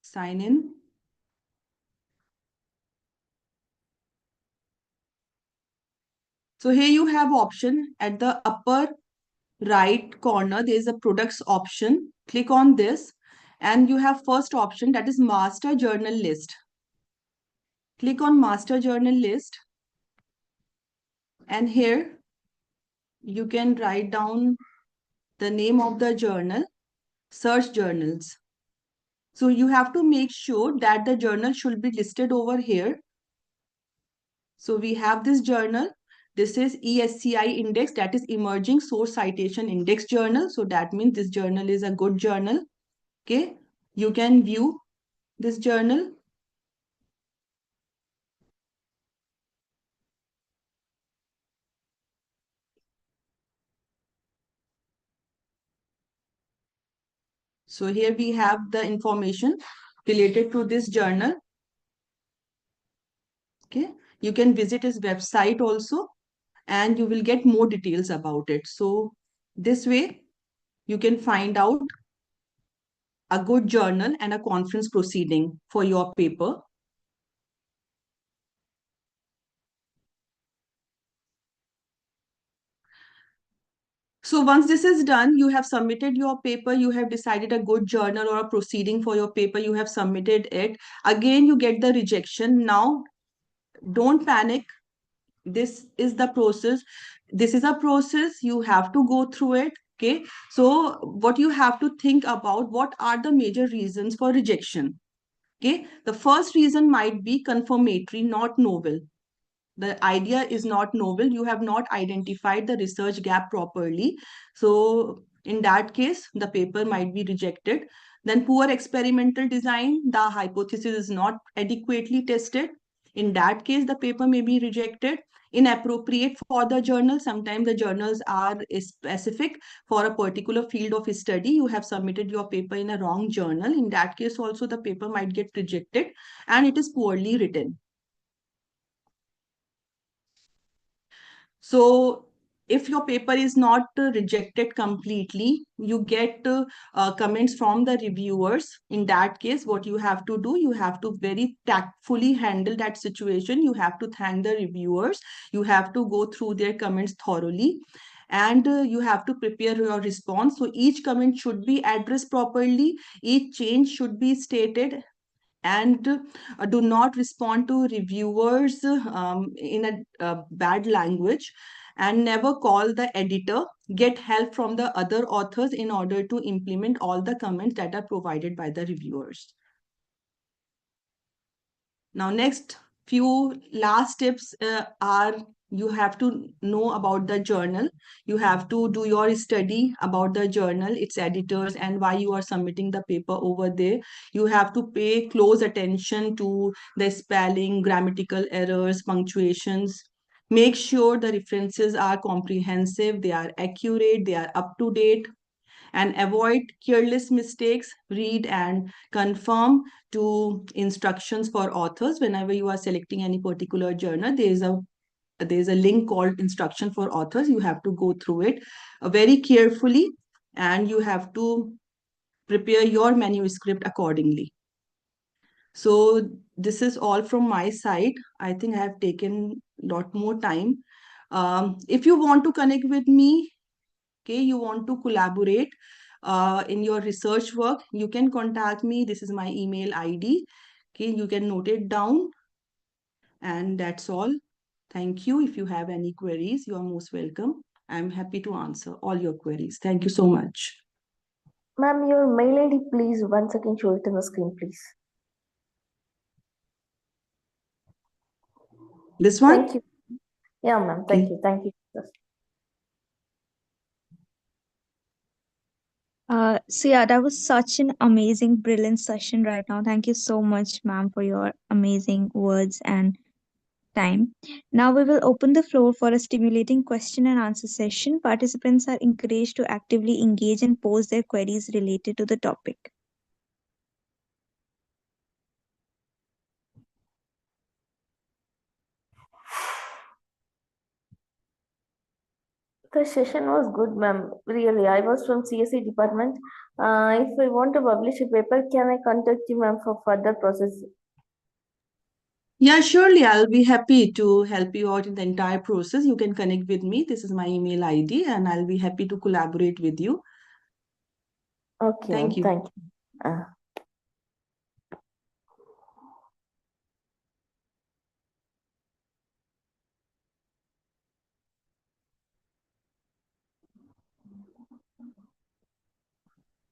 Sign in. So here you have option at the upper right corner. There is a products option. Click on this and you have first option, that is master journal list. Click on master journal list and here you can write down the name of the journal, search journals. So you have to make sure that the journal should be listed over here. So we have this journal. This is ESCI index, that is Emerging Source Citation Index journal. So that means this journal is a good journal. Okay, you can view this journal. So here we have the information related to this journal. Okay, you can visit his website also, and you will get more details about it. So this way you can find out a good journal and a conference proceeding for your paper. So once this is done, you have submitted your paper, you have decided a good journal or a proceeding for your paper, you have submitted it. Again, you get the rejection. Now, don't panic. This is the process. This is a process. You have to go through it. Okay. So what you have to think about, what are the major reasons for rejection? Okay. The first reason might be confirmatory, not novel. The idea is not novel. You have not identified the research gap properly. So in that case, the paper might be rejected. Then poor experimental design, the hypothesis is not adequately tested. In that case, the paper may be rejected. Inappropriate for the journal. Sometimes the journals are specific for a particular field of study. You have submitted your paper in a wrong journal. In that case, also the paper might get rejected and it is poorly written. So if your paper is not rejected completely, you get comments from the reviewers. In that case, what you have to do, you have to very tactfully handle that situation. You have to thank the reviewers. You have to go through their comments thoroughly. And you have to prepare your response. So each comment should be addressed properly. Each change should be stated, and do not respond to reviewers in a bad language, and never call the editor. Get help from the other authors in order to implement all the comments that are provided by the reviewers. Now, next few last tips are, you have to know about the journal. You have to do your study about the journal, its editors, and why you are submitting the paper over there. You have to pay close attention to the spelling, grammatical errors, punctuations. Make sure the references are comprehensive, they are accurate, they are up to date, and avoid careless mistakes. Read and confirm to instructions for authors. Whenever you are selecting any particular journal, there is a link called instruction for authors. You have to go through it very carefully, and you have to prepare your manuscript accordingly. So this is all from my side. I think I have taken a lot more time. If you want to connect with me, okay, you want to collaborate in your research work, you can contact me. This is my email ID. Okay, you can note it down. And that's all. Thank you. If you have any queries, you are most welcome. I'm happy to answer all your queries. Thank you so much. Ma'am, your mail ID, please. Once again, show it on the screen, please. This one? Thank you. Yeah, ma'am. Thank you. Thank you. So yeah, that was such an amazing, brilliant session right now. Thank you so much, ma'am, for your amazing words and time. Now we will open the floor for a stimulating question and answer session. Participants are encouraged to actively engage and pose their queries related to the topic. The session was good, ma'am. Really, I was from CSE department. If I want to publish a paper, can I contact you, ma'am, for further process? Yeah, surely. I'll be happy to help you out in the entire process. You can connect with me. This is my email ID, and I'll be happy to collaborate with you. Okay, Thank ma'am. you. Thank you.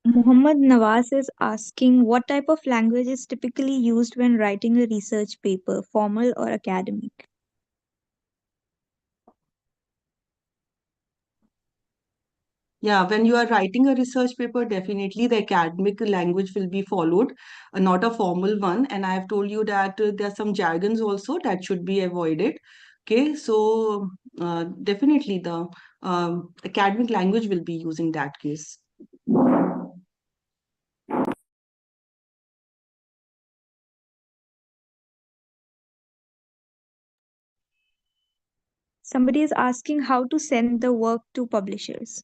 Muhammad Nawaz is asking what type of language is typically used when writing a research paper, formal or academic? Yeah, when you are writing a research paper, definitely the academic language will be followed, not a formal one. And I have told you that there are some jargons also that should be avoided. Okay, so definitely the academic language will be used in that case. Somebody is asking how to send the work to publishers.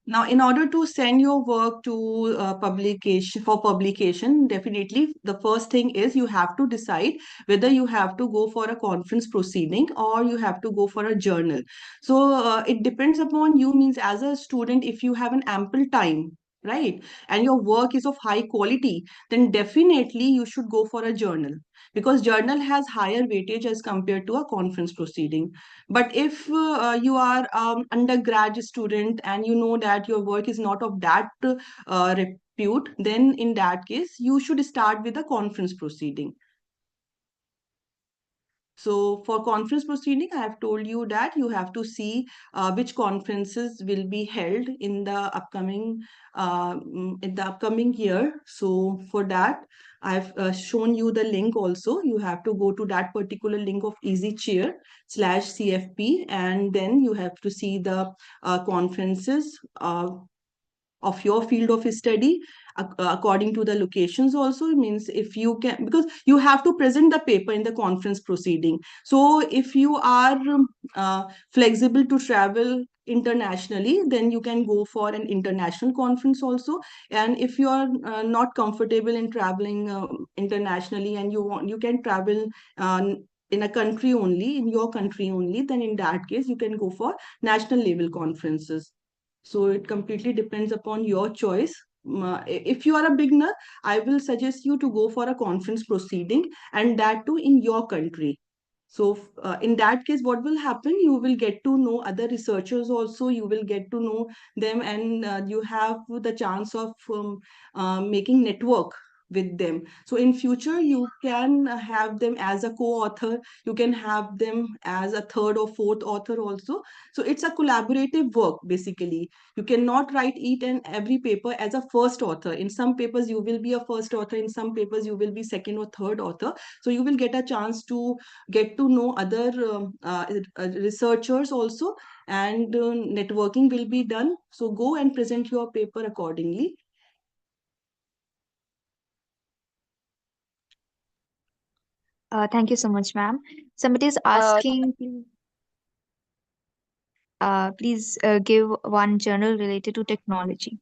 Now, in order to send your work to publication, definitely the first thing is you have to decide whether you have to go for a conference proceeding or you have to go for a journal. So it depends upon you. Means as a student, if you have an ample time, right, and your work is of high quality, then definitely you should go for a journal, because journal has higher weightage as compared to a conference proceeding. But if you are undergrad student and you know that your work is not of that repute, then in that case you should start with a conference proceeding. So for conference proceeding, I have told you that you have to see which conferences will be held in the upcoming year. So for that, I've shown you the link also. You have to go to that particular link of EasyChair/CFP, and then you have to see the conferences of your field of study according to the locations also. Means if you can, because you have to present the paper in the conference proceeding. So if you are flexible to travel internationally, then you can go for an international conference also. And if you are not comfortable in traveling internationally, and you can travel in a country only, in your country only, then in that case you can go for national level conferences. So it completely depends upon your choice. If you are a beginner, I will suggest you to go for a conference proceeding, and that too in your country. So in that case, what will happen? You will get to know other researchers also. You will get to know them, and you have the chance of making network with them. So in future, you can have them as a co-author. You can have them as a third or fourth author also. So it's a collaborative work basically. You cannot write each and every paper as a first author. In some papers, you will be a first author. In some papers, you will be second or third author. So you will get a chance to get to know other researchers also, and networking will be done. So go and present your paper accordingly. Thank you so much, ma'am. Somebody is asking, please give one journal related to technology.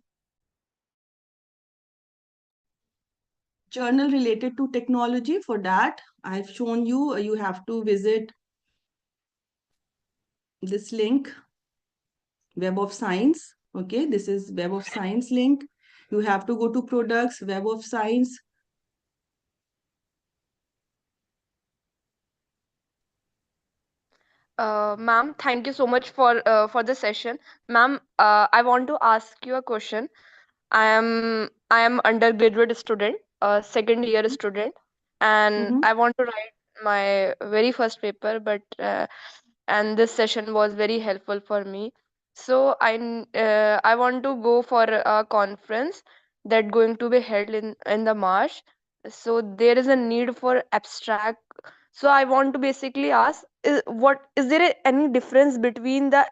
Journal related to technology, for that I've shown you, you have to visit this link, Web of Science. Okay, this is Web of Science link. You have to go to products, Web of Science. Ma'am, thank you so much for the session. Ma'am, I want to ask you a question. I am undergraduate student, second year student, and Mhm. I want to write my very first paper, but and this session was very helpful for me. So I want to go for a conference that going to be held in the March. So there is a need for abstract. So I want to basically ask, what is there any difference between the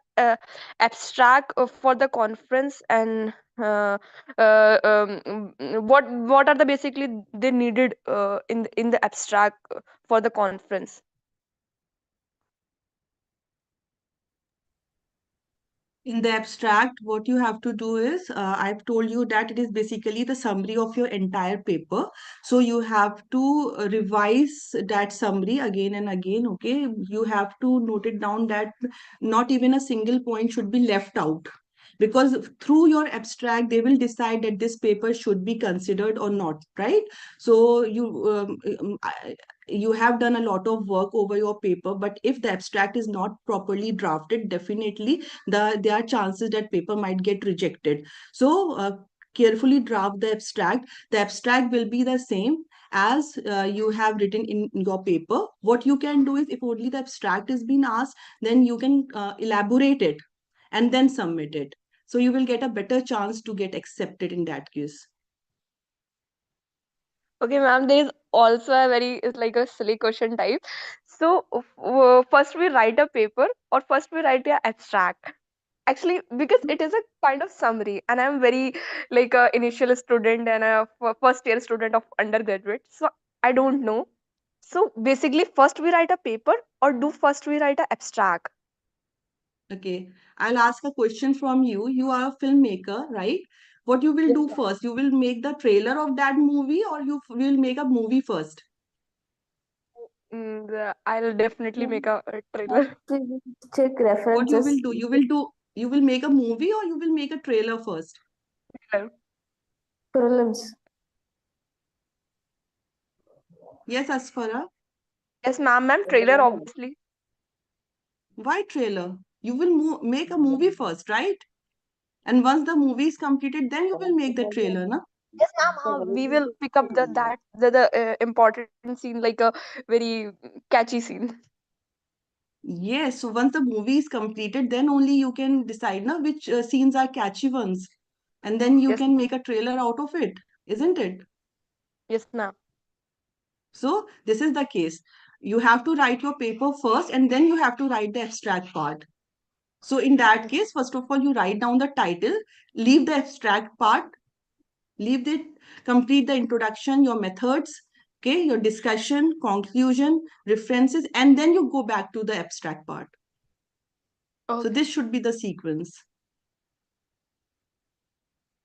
abstract for the conference and uh, what are the basically they needed in the abstract for the conference? In the abstract, what you have to do is, I've told you that it is basically the summary of your entire paper. So you have to revise that summary again and again. Okay, you have to note it down that not even a single point should be left out, because through your abstract they will decide that this paper should be considered or not, right? So you have done a lot of work over your paper, but if the abstract is not properly drafted, definitely there are chances that paper might get rejected. So carefully draft the abstract. The abstract will be the same as you have written in your paper. What you can do is, if only the abstract is being asked, then you can elaborate it and then submit it. So you will get a better chance to get accepted in that case. Okay, ma'am, there is also a very, it's like a silly question type. So, first we write a paper or first we write a abstract? Actually, because it is a kind of summary, and I'm very like a initial student and a first year student of undergraduate, so I don't know. So basically, first we write a paper or do first we write a abstract? Okay, I'll ask a question from you. You are a filmmaker, right? What you will Yes, do ma'am. first? You will make the trailer of that movie, or you will make a movie first? I'll definitely make a trailer. Please check What you will references. do? You will make a movie, or you will make a trailer first? Prelims. Yes, Asfara. Yes, ma'am, trailer obviously. Why trailer? You will make a movie first, right? And once the movie is completed, then you will make the trailer, na? Yes, ma'am. We will pick up the important scene like a very catchy scene. Yes. So once the movie is completed, then only you can decide, na, which scenes are catchy ones, and then you Yes, can make a trailer out of it, isn't it? yes, ma'am. So this is the case. You have to write your paper first, and then you have to write the abstract part. So in that case, first of all, you write down the title, leave the abstract part, leave it, complete the introduction, your methods, okay, your discussion, conclusion, references, and then you go back to the abstract part. So Okay, this should be the sequence.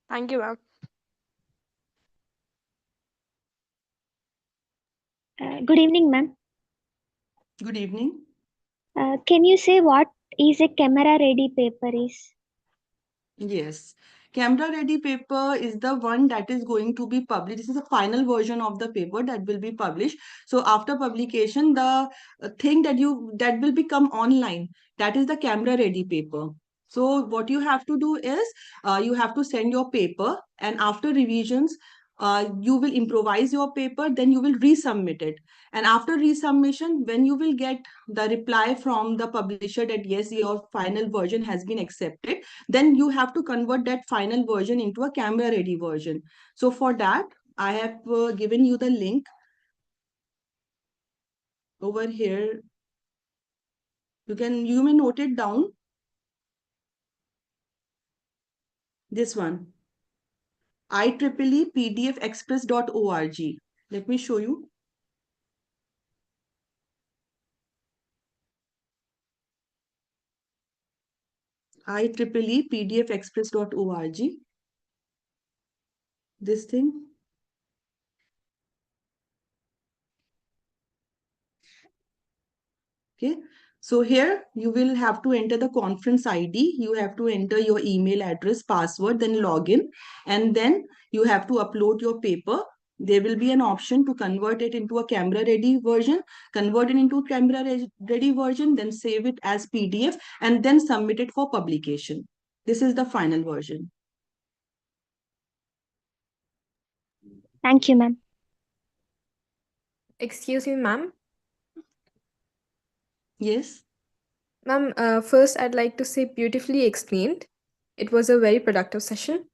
thank you, ma'am. Good evening, ma'am. Good evening. Can you say what is a camera ready paper is? Yes. Camera ready paper is the one that is going to be published. This is the final version of the paper that will be published. So after publication, the thing that will become online, that is the camera ready paper. So what you have to do is you have to send your paper, and after revisions, you will improvise your paper, then you will resubmit it. And after resubmission, when you will get the reply from the publisher that yes, your final version has been accepted, then you have to convert that final version into a camera ready version. So for that, I have given you the link over here. You may note it down. This one, IEEE pdfexpress.org. Let me show you. IEEE pdfexpress.org. This thing. Okay. So here you will have to enter the conference ID. You have to enter your email address, password, then login, and then you have to upload your paper. There will be an option to convert it into a camera ready version, convert it into camera ready version, then save it as PDF and then submit it for publication. This is the final version. Thank you, ma'am. Excuse me, ma'am. Yes. Ma'am, first I'd like to say beautifully explained. It was a very productive session.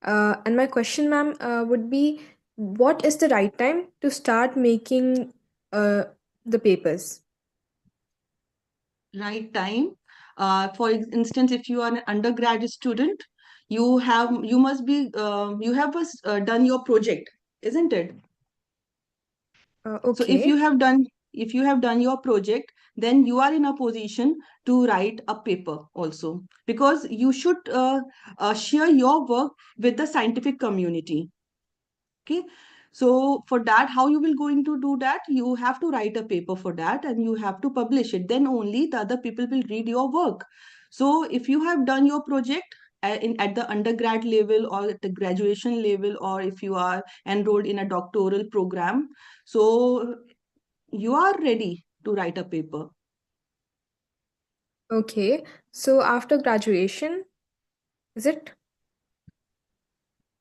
And my question, ma'am, would be what is the right time to start making the papers? Right time. For instance, if you are an undergraduate student, you must be you have done your project, isn't it? So Okay. if you have done your project, then you are in a position to write a paper also, because you should share your work with the scientific community. Okay. So for that, how you will going to do that? You have to write a paper for that and you have to publish it. Then only the other people will read your work. So if you have done your project at the undergrad level or at the graduation level, or if you are enrolled in a doctoral program, so you are ready to write a paper. Okay, so after graduation, is it?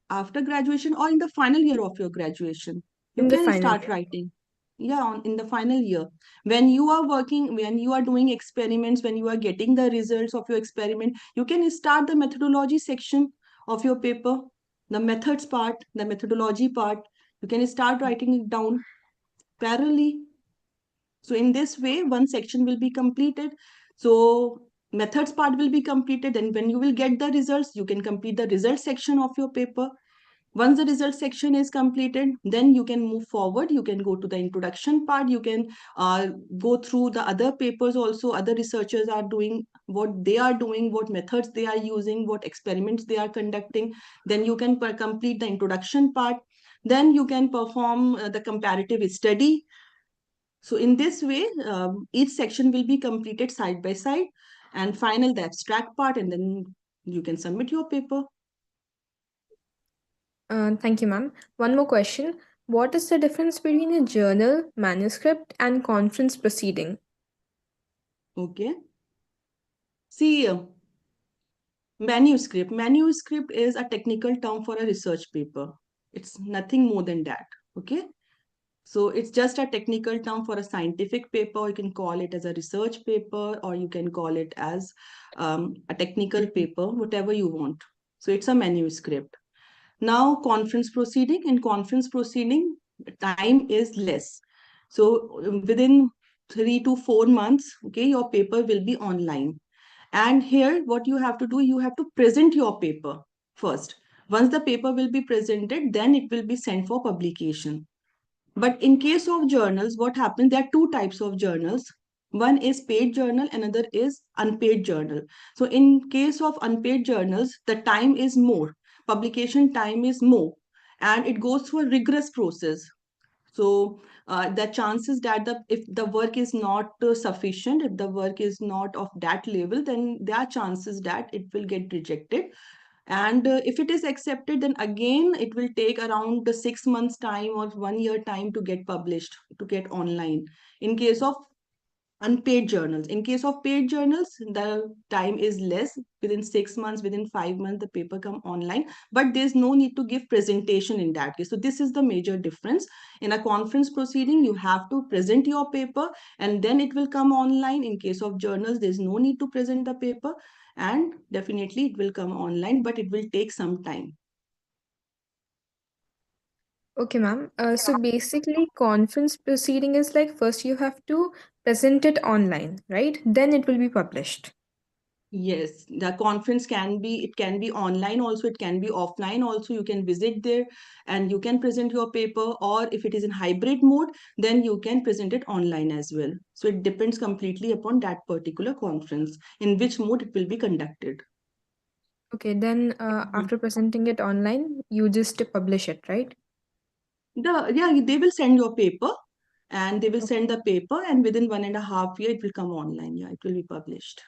After graduation or in the final year of your graduation, you In the can final start year. writing. Yeah, in the final year. When you are working, when you are doing experiments, when you are getting the results of your experiment, you can start the methodology section of your paper, the methods part, the methodology part. You can start writing it down parallelly. So in this way, one section will be completed. So methods part will be completed. And when you will get the results, you can complete the result section of your paper. Once the result section is completed, then you can move forward. You can go to the introduction part. You can go through the other papers also. Other researchers are doing what they are doing, what methods they are using, what experiments they are conducting. Then you can complete the introduction part. Then you can perform the comparative study. So in this way, each section will be completed side by side, and final the abstract part, and then you can submit your paper. Thank you, ma'am. One more question. What is the difference between a journal, manuscript, and conference proceeding? Okay. See, manuscript is a technical term for a research paper. It's nothing more than that. Okay. So it's just a technical term for a scientific paper. You can call it as a research paper, or you can call it as a technical paper, whatever you want. So it's a manuscript. Now, in conference proceeding, time is less. So within 3 to 4 months, okay, your paper will be online. And here, what you have to do, you have to present your paper first. Once the paper will be presented, then it will be sent for publication. But in case of journals, what happens? There are two types of journals. One is paid journal, another is unpaid journal. So in case of unpaid journals, the time is more, publication time is more, and it goes through a rigorous process. So the chances that if the work is not sufficient, if the work is not of that level, then there are chances that it will get rejected. And if it is accepted, then again it will take around the 6 months time or 1 year time to get published, to get online, in case of unpaid journals. In case of paid journals, the time is less. Within 6 months, within 5 months, the paper come online, but there's no need to give presentation in that case. So this is the major difference. In a conference proceeding, you have to present your paper and then it will come online. In case of journals, there's no need to present the paper, and definitely it will come online, but it will take some time. Okay, ma'am. So basically, conference proceeding is like first you have to present it online, right? Then it will be published. Yes, the conference it can be online also, it can be offline also. You can visit there and you can present your paper, or if it is in hybrid mode, then you can present it online as well. So it depends completely upon that particular conference, in which mode it will be conducted. Okay, then after presenting it online, you just publish it, right? They will send your paper, and they will send the paper, and within 1.5 years it will come online. Yeah, it will be published.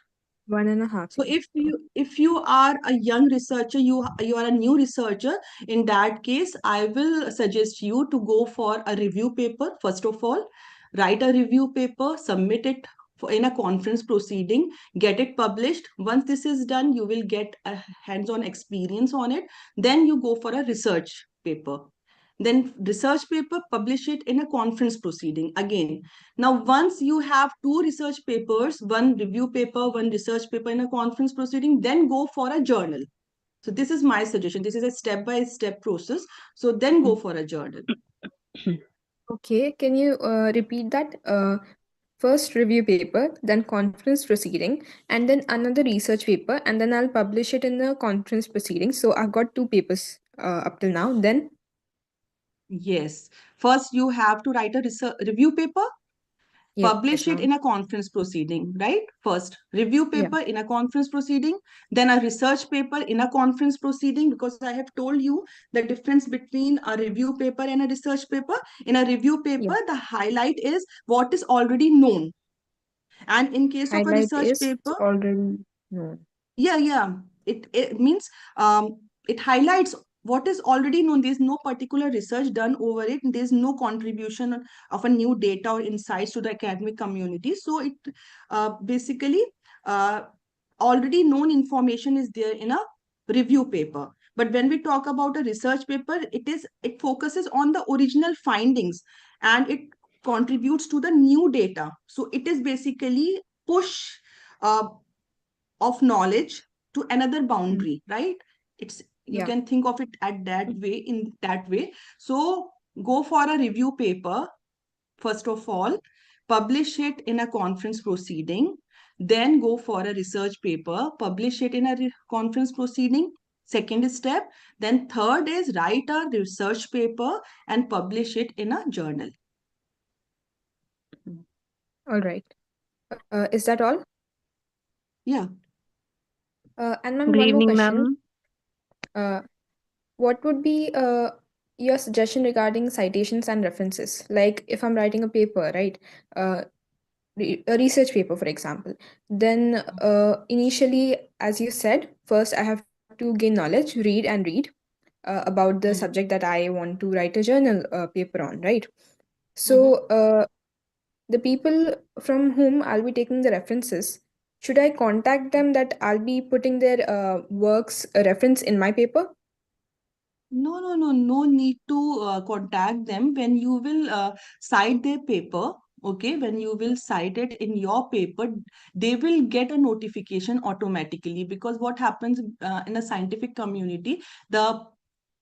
1.5 So years. if you are a young researcher, you are a new researcher, in that case, I will suggest you to go for a review paper. First of all, write a review paper, submit it in a conference proceeding, get it published. Once this is done, you will get a hands-on experience on it. Then you go for a research paper. Then research paper, publish it in a conference proceeding again. Now, once you have two research papers, one review paper, one research paper in a conference proceeding, then go for a journal. So this is my suggestion. This is a step-by-step process. So then go for a journal. Okay, can you repeat that? First review paper, then conference proceeding, and then another research paper, and then I'll publish it in the conference proceeding. So I've got two papers up till now. Then Yes. First, you have to write a review paper, yes, publish it ma'am. in a conference proceeding, right? First, review Yeah. paper in a conference proceeding, then a research paper in a conference proceeding, because I have told you the difference between a review paper and a research paper. In a review paper, Yeah. the highlight is what is already known. And in case of a Highlight research is paper, already known. yeah, it means it highlights what is already known. There's no particular research done over it. There's no contribution of a new data or insights to the academic community. So it basically already known information is there in a review paper. But when we talk about a research paper, it focuses on the original findings, and it contributes to the new data. So it is basically push uh, of knowledge to another boundary, right? It's you Yeah. can think of it at that way, in that way. So go for a review paper first of all, publish it in a conference proceeding, then go for a research paper, publish it in a conference proceeding. Second step. Then third is write a research paper and publish it in a journal. All right. Is that all? Yeah. And ma'am, Good one more evening, question. ma'am. What would be your suggestion regarding citations and references? Like if I'm writing a paper, right? A research paper, for example, then initially, as you said, first I have to gain knowledge, read about the subject that I want to write a journal paper on, right? So the people from whom I'll be taking the references, should I contact them that I'll be putting their works reference in my paper? No need to contact them when you will cite their paper. Okay, when you will cite it in your paper, they will get a notification automatically, because what happens in a scientific community, the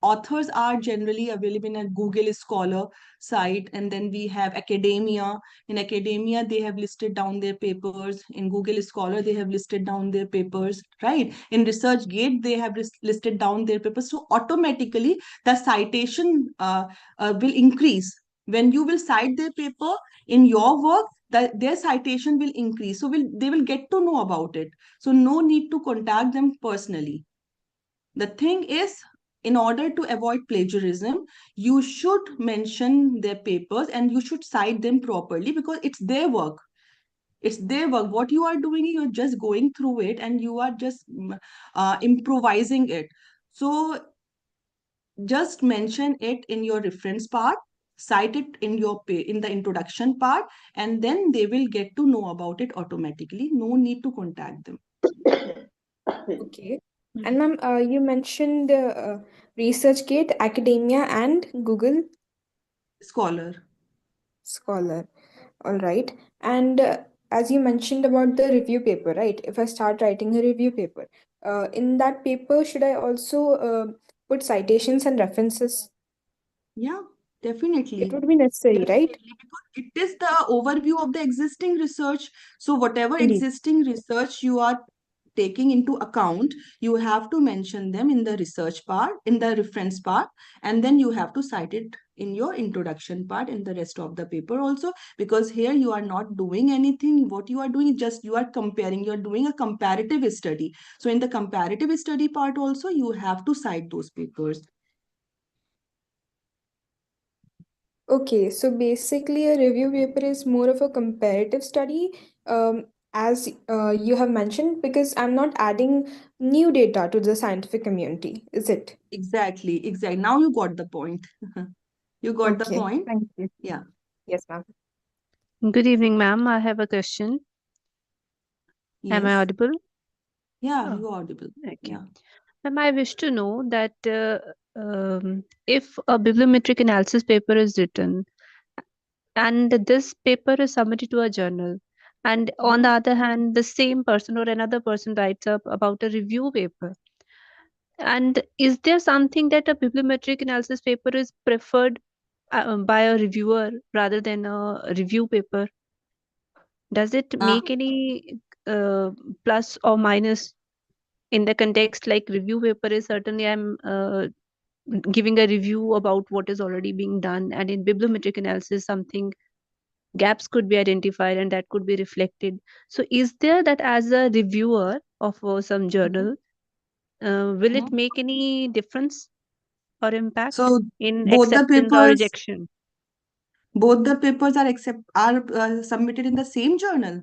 authors are generally available in a Google Scholar site, and then we have academia. In academia, they have listed down their papers. In Google Scholar, they have listed down their papers, right? In ResearchGate, they have listed down their papers. So automatically, the citation will increase. When you will cite their paper in your work, their citation will increase. So they will get to know about it. So no need to contact them personally. The thing is, in order to avoid plagiarism, you should mention their papers and you should cite them properly, because it's their work. It's their work. What you are doing, you're just going through it and you are just improvising it. So just mention it in your reference part, cite it in in the introduction part, and then they will get to know about it automatically. No need to contact them. Okay. And ma'am, you mentioned ResearchGate, Academia, and Google Scholar. Scholar. All right. And as you mentioned about the review paper, right? If I start writing a review paper, in that paper, should I also put citations and references? Yeah, It definitely. would be necessary, right? Definitely, because it is the overview of the existing research. So whatever Indeed. existing research you are taking into account, you have to mention them in the research part, in the reference part, and then you have to cite it in your introduction part in the rest of the paper also, because here you are not doing anything. What you are doing is just you are comparing, you are doing a comparative study. So in the comparative study part also, you have to cite those papers. Okay, so basically, a review paper is more of a comparative study, as you have mentioned, because I'm not adding new data to the scientific community, is it? Exactly. Now you got the point. You got the Okay, point? thank you. Yeah. Yes, ma'am. Good evening, ma'am. I have a question. Am I Yes. audible? Yeah, Oh, you're audible. okay. Yeah. Ma'am, I wish to know that if a bibliometric analysis paper is written and this paper is submitted to a journal, and on the other hand, the same person or another person writes up about a review paper, and is there something that a bibliometric analysis paper is preferred by a reviewer rather than a review paper? Does it Uh, make any plus or minus in the context? Like review paper is certainly I'm giving a review about what is already being done, and in bibliometric analysis something gaps could be identified and that could be reflected. So is there that as a reviewer of some journal, will it make any difference or impact So in both the acceptance or papers, rejection? both the papers are submitted in the same journal.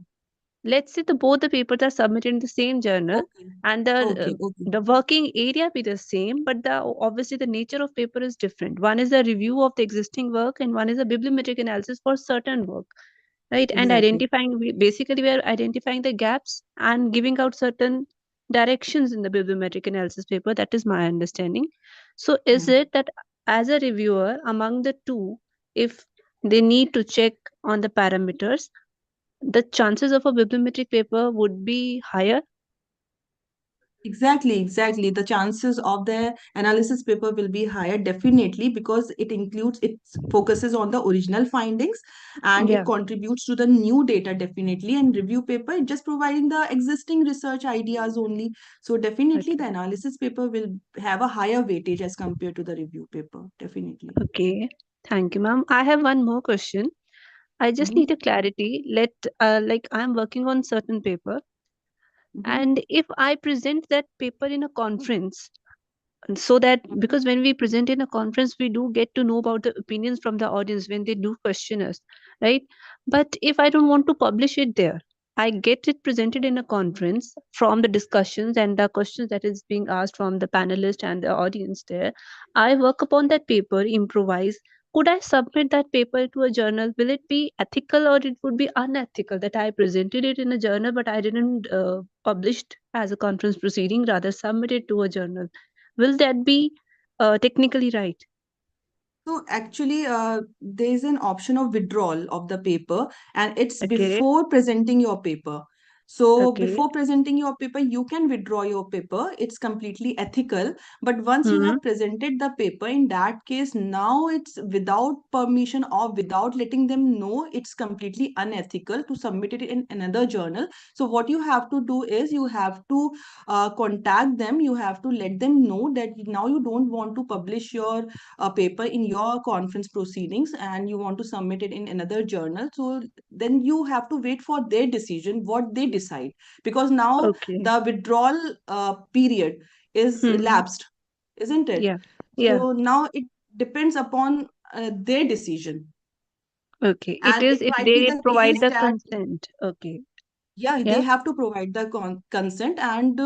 let's say both the papers are submitted in the same journal, Okay. and Okay. Okay. the working area be the same, but the obviously the nature of paper is different. One is a review of the existing work, and one is a bibliometric analysis for certain work, right? And Exactly. basically we are identifying the gaps and giving out certain directions in the bibliometric analysis paper. That is my understanding. So is Hmm. it that as a reviewer among the two, if they need to check on the parameters, the chances of a bibliometric paper would be higher? Exactly, exactly. The chances of the analysis paper will be higher, definitely, because it focuses on the original findings and it Yeah. contributes to the new data, definitely. And review paper, it just providing the existing research ideas only. So definitely Okay. the analysis paper will have a higher weightage as compared to the review paper, definitely. Okay. Thank you, ma'am. I have one more question. I just Mm-hmm. need a clarity. Like I'm working on certain paper, Mm-hmm. and if I present that paper in a conference, and so that Mm-hmm. because when we present in a conference, we do get to know about the opinions from the audience when they do question us, right? But if I don't want to publish it there, I get it presented in a conference from the discussions and the questions that is being asked from the panelist and the audience there. I work upon that paper, improvise. Could I submit that paper to a journal? Will it be ethical or it would be unethical that I presented it in a journal but I didn't publish it as a conference proceeding, rather submit it to a journal? Will that be technically right? So actually, there is an option of withdrawal of the paper, and it's Okay. before presenting your paper. So Okay. before presenting your paper, you can withdraw your paper. It's completely ethical. But once you Hmm. have presented the paper, in that case, now it's without permission or without letting them know, it's completely unethical to submit it in another journal. So what you have to do is you have to contact them. You have to let them know that now you don't want to publish your a paper in your conference proceedings and you want to submit it in another journal, so then you have to wait for their decision what they decide, because now Okay. the withdrawal period is Hmm. lapsed, isn't it? Yeah. Yeah. So now it depends upon their decision, Okay. It and it is if might be they the provide case the that consent. Okay. yeah, they Yeah. have to provide the consent, and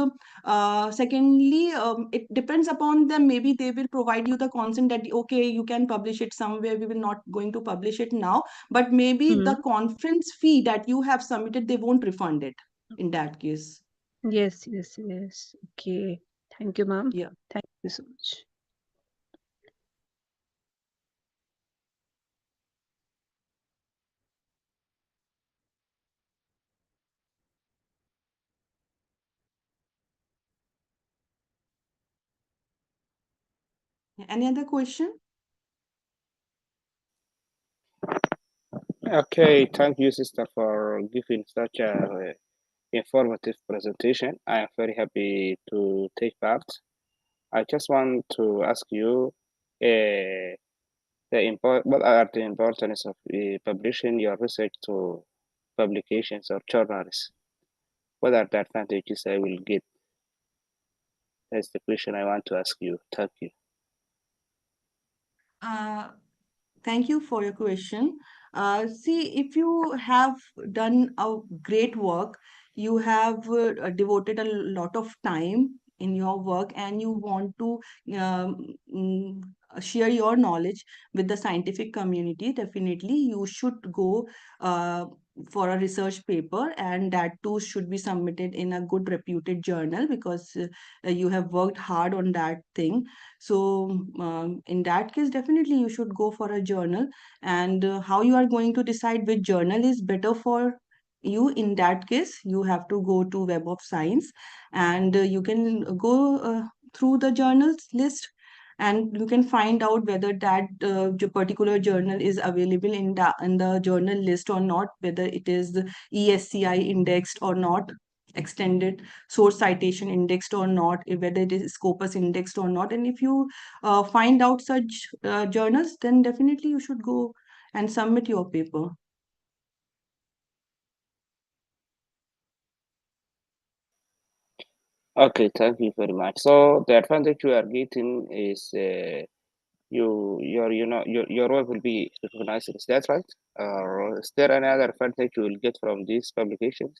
secondly, it depends upon them. Maybe they will provide you the consent that okay, you can publish it somewhere, we will not going to publish it now, but maybe Hmm. the conference fee that you have submitted, they won't refund it in that case. Yes. Yes. Yes. Okay. Thank you, ma'am. Yeah. Thank you so much. Any other question? Okay, thank you, sister, for giving such a informative presentation. I am very happy to take part. I just want to ask you, what are the importance of publishing your research to publications or journals? What are the advantages I will get? That's the question I want to ask you. Thank you. uh, Thank you for your question. See, if you have done a great work, you have devoted a lot of time in your work, and you want to um, mm, share your knowledge with the scientific community, definitely you should go uh, for a research paper, and that too should be submitted in a good reputed journal, because you have worked hard on that thing. So, in that case, definitely you should go for a journal. And how you are going to decide which journal is better for you, in that case, you have to go to Web of Science, and you can go through the journals list, and you can find out whether that particular journal is available in the journal list or not, whether it is ESCI indexed or not, extended source citation indexed or not, whether it is Scopus indexed or not. And if you find out such journals, then definitely you should go and submit your paper. Okay, thank you very much. So the advantage you are getting is your work will be recognized. Is that right? Or is there any other advantage you will get from these publications?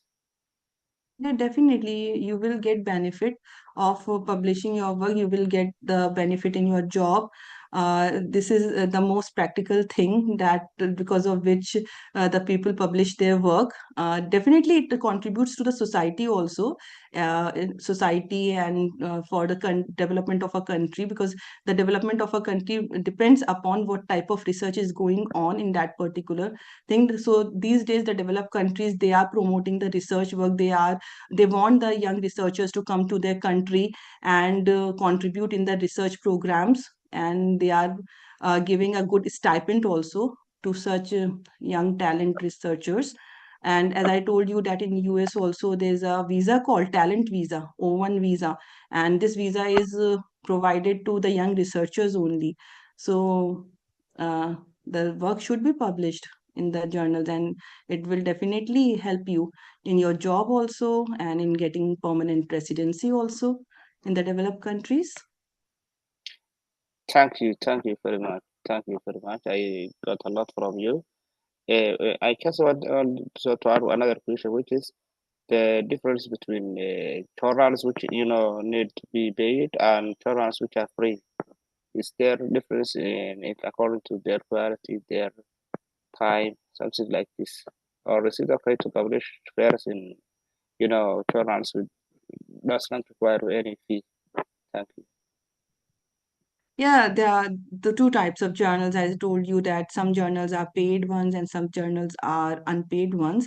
Yeah, definitely. You will get benefit of publishing your work. You will get the benefit in your job. This is the most practical thing that because of which the people publish their work. Definitely, it contributes to the society also, in society and for the development of a country, because the development of a country depends upon what type of research is going on in that particular thing. So these days, the developed countries, they are promoting the research work. They want the young researchers to come to their country and contribute in the research programs, and they are giving a good stipend also to such young talent researchers. And as I told you that in US also there's a visa called talent visa, O1 visa, and this visa is provided to the young researchers only. So uh, the work should be published in the journals, and it will definitely help you in your job also and in getting permanent residency also in the developed countries. Thank you very much. Thank you very much. I got a lot from you. I just want also to add another question, which is the difference between journals which need to be paid and journals which are free. Is there difference in it according to their quality, their time, something like this, or is it okay to publish first in journals which does not require any fee? Thank you. Yeah, there are the two types of journals. As I told you that some journals are paid ones and some journals are unpaid ones.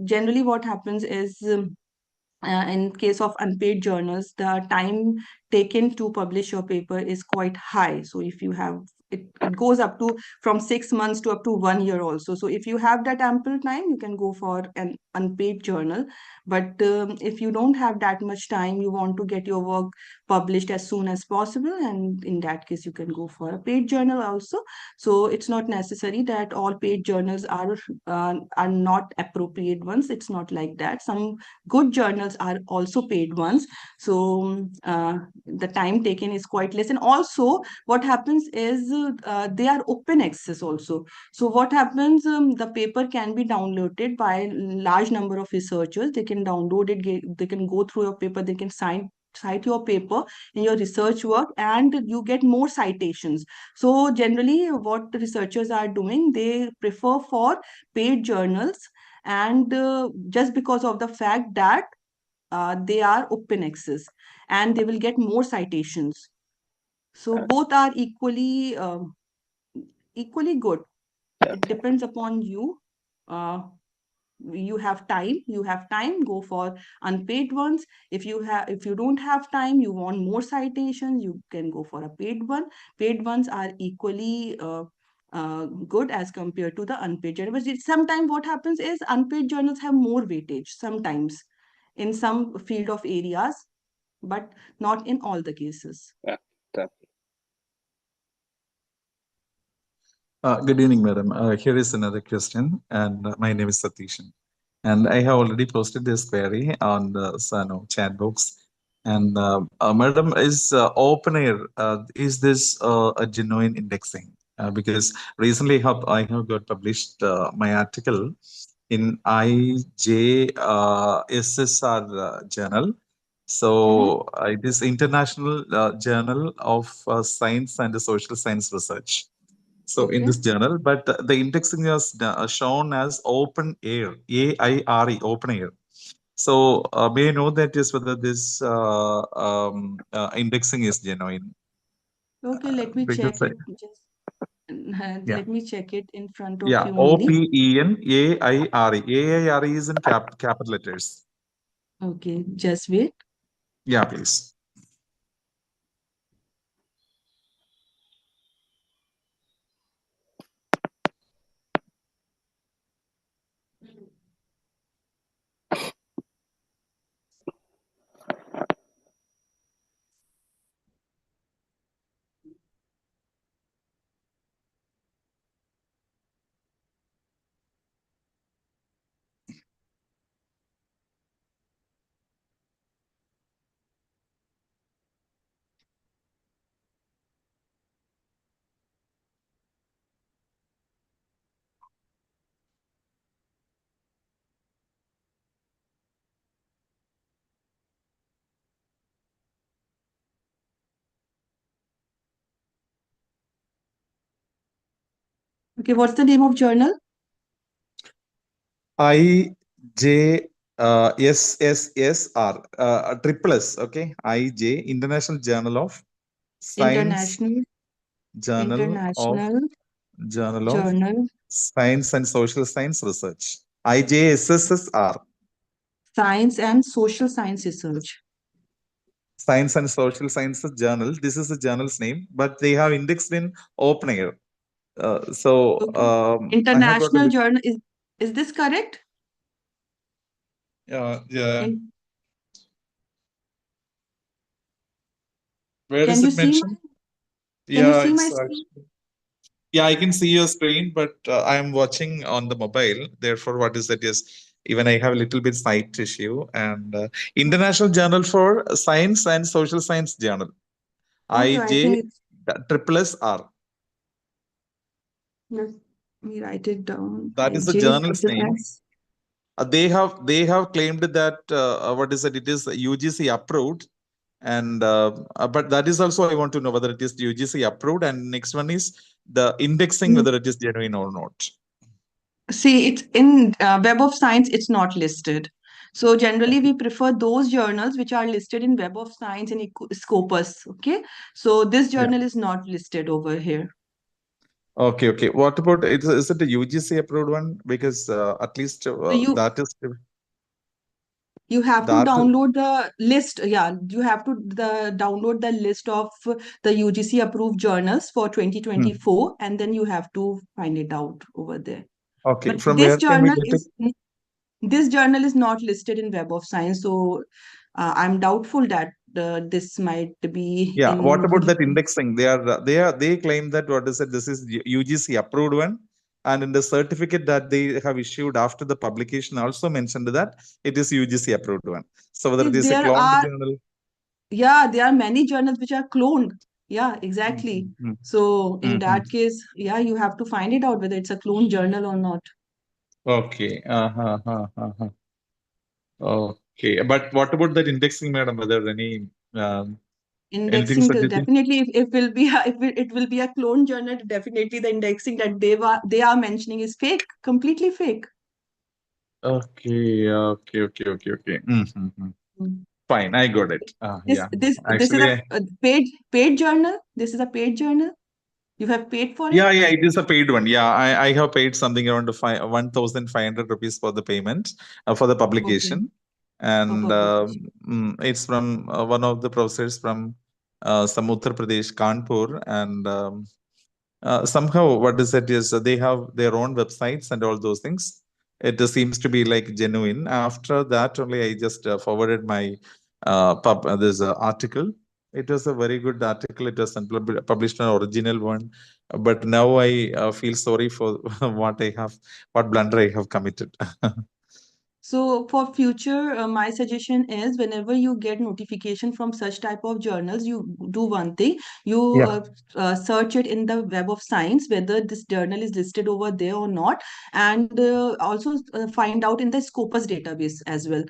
Generally, what happens is in case of unpaid journals, the time taken to publish your paper is quite high. So if you have it goes up to from 6 months to up to 1 year also. So if you have that ample time, you can go for an unpaid journal. But if you don't have that much time, you want to get your work published as soon as possible, and in that case, you can go for a paid journal also. So it's not necessary that all paid journals are not appropriate ones. It's not like that. Some good journals are also paid ones. So the time taken is quite less. And also, what happens is they are open access also. So what happens, the paper can be downloaded by large number of researchers. They can download it, they can go through your paper, they can cite your paper in your research work, and you get more citations. So generally what the researchers are doing, they prefer for paid journals, and just because of the fact that they are open access and they will get more citations. So both are equally good. It depends upon you. uh, you have time, go for unpaid ones. If you don't have time, you want more citations, you can go for a paid one. Paid ones are equally good as compared to the unpaid journals. But sometimes what happens is unpaid journals have more weightage sometimes in some field of areas, but not in all the cases. Yeah, thank you. Good evening, madam. Here is another question, and my name is Satishan. And I have already posted this query on the Sano chat box. And madam, is OpenAir, is this a genuine indexing? Because recently I have got published my article in IJSSR journal. So it is International Journal of Science and Social Science Research. So in this journal, but the indexing is shown as Open Air, AIRE, Open Air. So may I know that is whether this indexing is genuine? Okay, let me check it. Just let me check it in front of you only. OPENAIRE. AIRE is in capital letters. Okay, just wait. Yeah, please. Okay, what's the name of journal? IJSSSR, triple S, okay? IJ, International Journal of Science, International International Journal of Journal Science and Social Science Research. IJSSSR, Science and Social Science Research. Science and Social Sciences Journal. This is the journal's name, but they have indexed in OpenAir. So Okay. I have got International Journal, is this correct? yeah. In, Where can is you it see my mentioned? can you Yeah, see my it's screen? yeah, I can see your screen, but I am watching on the mobile. Therefore, what is that? Yes, even I have a little bit sight issue. And International Journal for Science and Social Science Journal, Okay, I think IJ it's triple S R. let me write it down. That is the IJ journal's triple name. S. They have claimed that what is it? It is UGC approved, and but that is also I want to know whether it is UGC approved. And next one is the indexing, whether it is genuine or not. See, it's in Web of Science, it's not listed. So generally, we prefer those journals which are listed in Web of Science and Scopus. Okay, so this Yeah. journal is not listed over here. Okay, okay. What about is it a UGC approved one? Because at least So that is you have to that. download the list. Yeah, you have to download the list of the UGC approved journals for 2024, and then you have to find it out over there. Okay, But from where can we get it? this journal is not listed in Web of Science, so I'm doubtful that this might be Yeah. What in. about that indexing? They claim that what is it? This is UGC approved one, and in the certificate that they have issued after the publication also mentioned that it is UGC approved one. So whether it is a There cloned are, journal. yeah, there are many journals which are cloned. Yeah, exactly. So in that case, yeah, you have to find it out whether it's a clone journal or not. Okay. Okay. But what about that indexing, madam? Whether any anything Indexing will suggesting? definitely, if it will be it will be a clone journal, definitely the indexing that they are mentioning is fake, completely fake. Okay. Fine, I got it. Yeah. This is Actually, a paid journal. This is a paid journal. You have paid for it? yeah, it is a paid one. Yeah, I have paid something around 1,500 rupees for the payment for the Okay. publication, and publication. it's from one of the professors from some Uttar Pradesh, Kanpur, and somehow what is it is they have their own websites and all those things. It just seems to be like genuine. After that, only I just forwarded my this article. It was a very good article. It was published an original one, but now I feel sorry for what blunder I have committed. So for future, my suggestion is whenever you get notification from such type of journals, you do one thing. You search it in the Web of Science whether this journal is listed over there or not, and also find out in the Scopus database as well.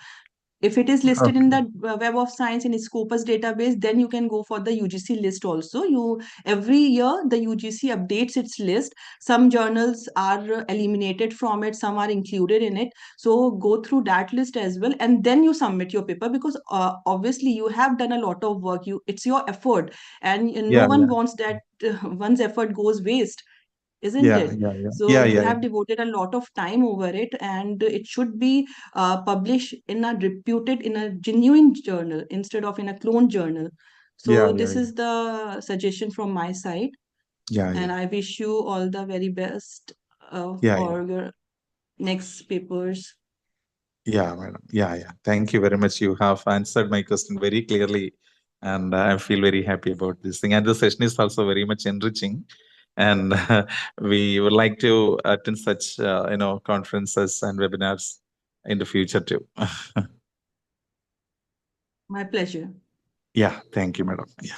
If it is listed in the Web of Science in Scopus database, then you can go for the UGC list also. Every year the UGC updates its list. Some journals are eliminated from it, some are included in it. So go through that list as well, and then you submit your paper, because obviously you have done a lot of work. It's your effort, and no one wants that one's effort goes waste, isn't it? So you have devoted a lot of time over it, and it should be published in a genuine journal instead of in a clone journal. So this is the suggestion from my side, and I wish you all the very best for your next papers. Yeah, madam. Yeah. Thank you very much. You have answered my question very clearly, and I feel very happy about this thing. And the session is also very much enriching, and we would like to attend such conferences and webinars in the future too. My pleasure. Yeah. Thank you, madam. Yeah.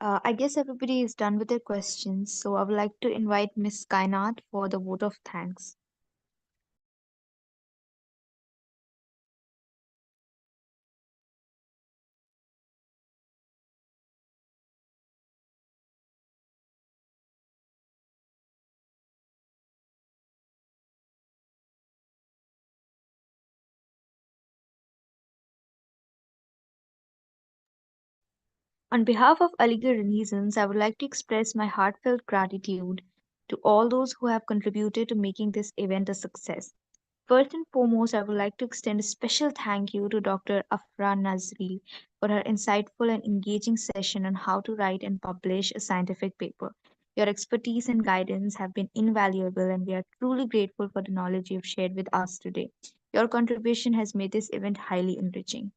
I guess everybody is done with their questions, so I would like to invite Miss Kainat for the vote of thanks. On behalf of Aligarh Renaissance, I would like to express my heartfelt gratitude to all those who have contributed to making this event a success. First and foremost, I would like to extend a special thank you to Dr. Afra Nazri for her insightful and engaging session on how to write and publish a scientific paper. Your expertise and guidance have been invaluable, and we are truly grateful for the knowledge you have shared with us today. Your contribution has made this event highly enriching.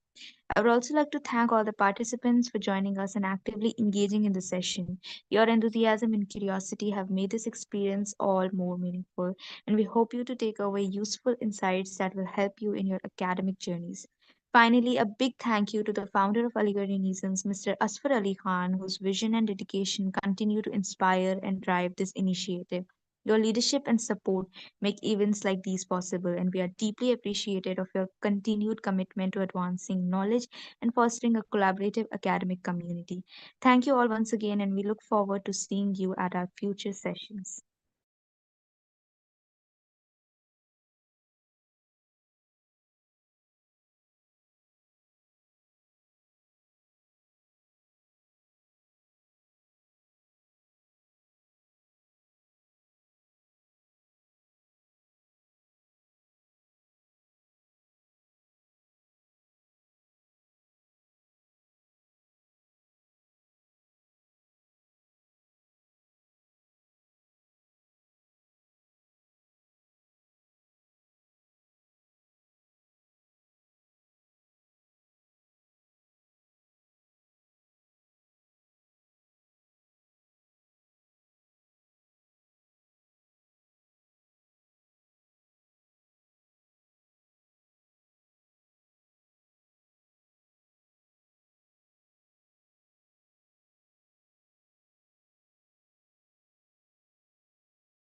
I would also like to thank all the participants for joining us and actively engaging in the session. Your enthusiasm and curiosity have made this experience all more meaningful, and we hope you to take away useful insights that will help you in your academic journeys. Finally, a big thank you to the founder of Aligarh Renaissance, Mr. Asfar Ali Khan, whose vision and dedication continue to inspire and drive this initiative. Your leadership and support make events like these possible, and we are deeply appreciative of your continued commitment to advancing knowledge and fostering a collaborative academic community. Thank you all once again, and we look forward to seeing you at our future sessions.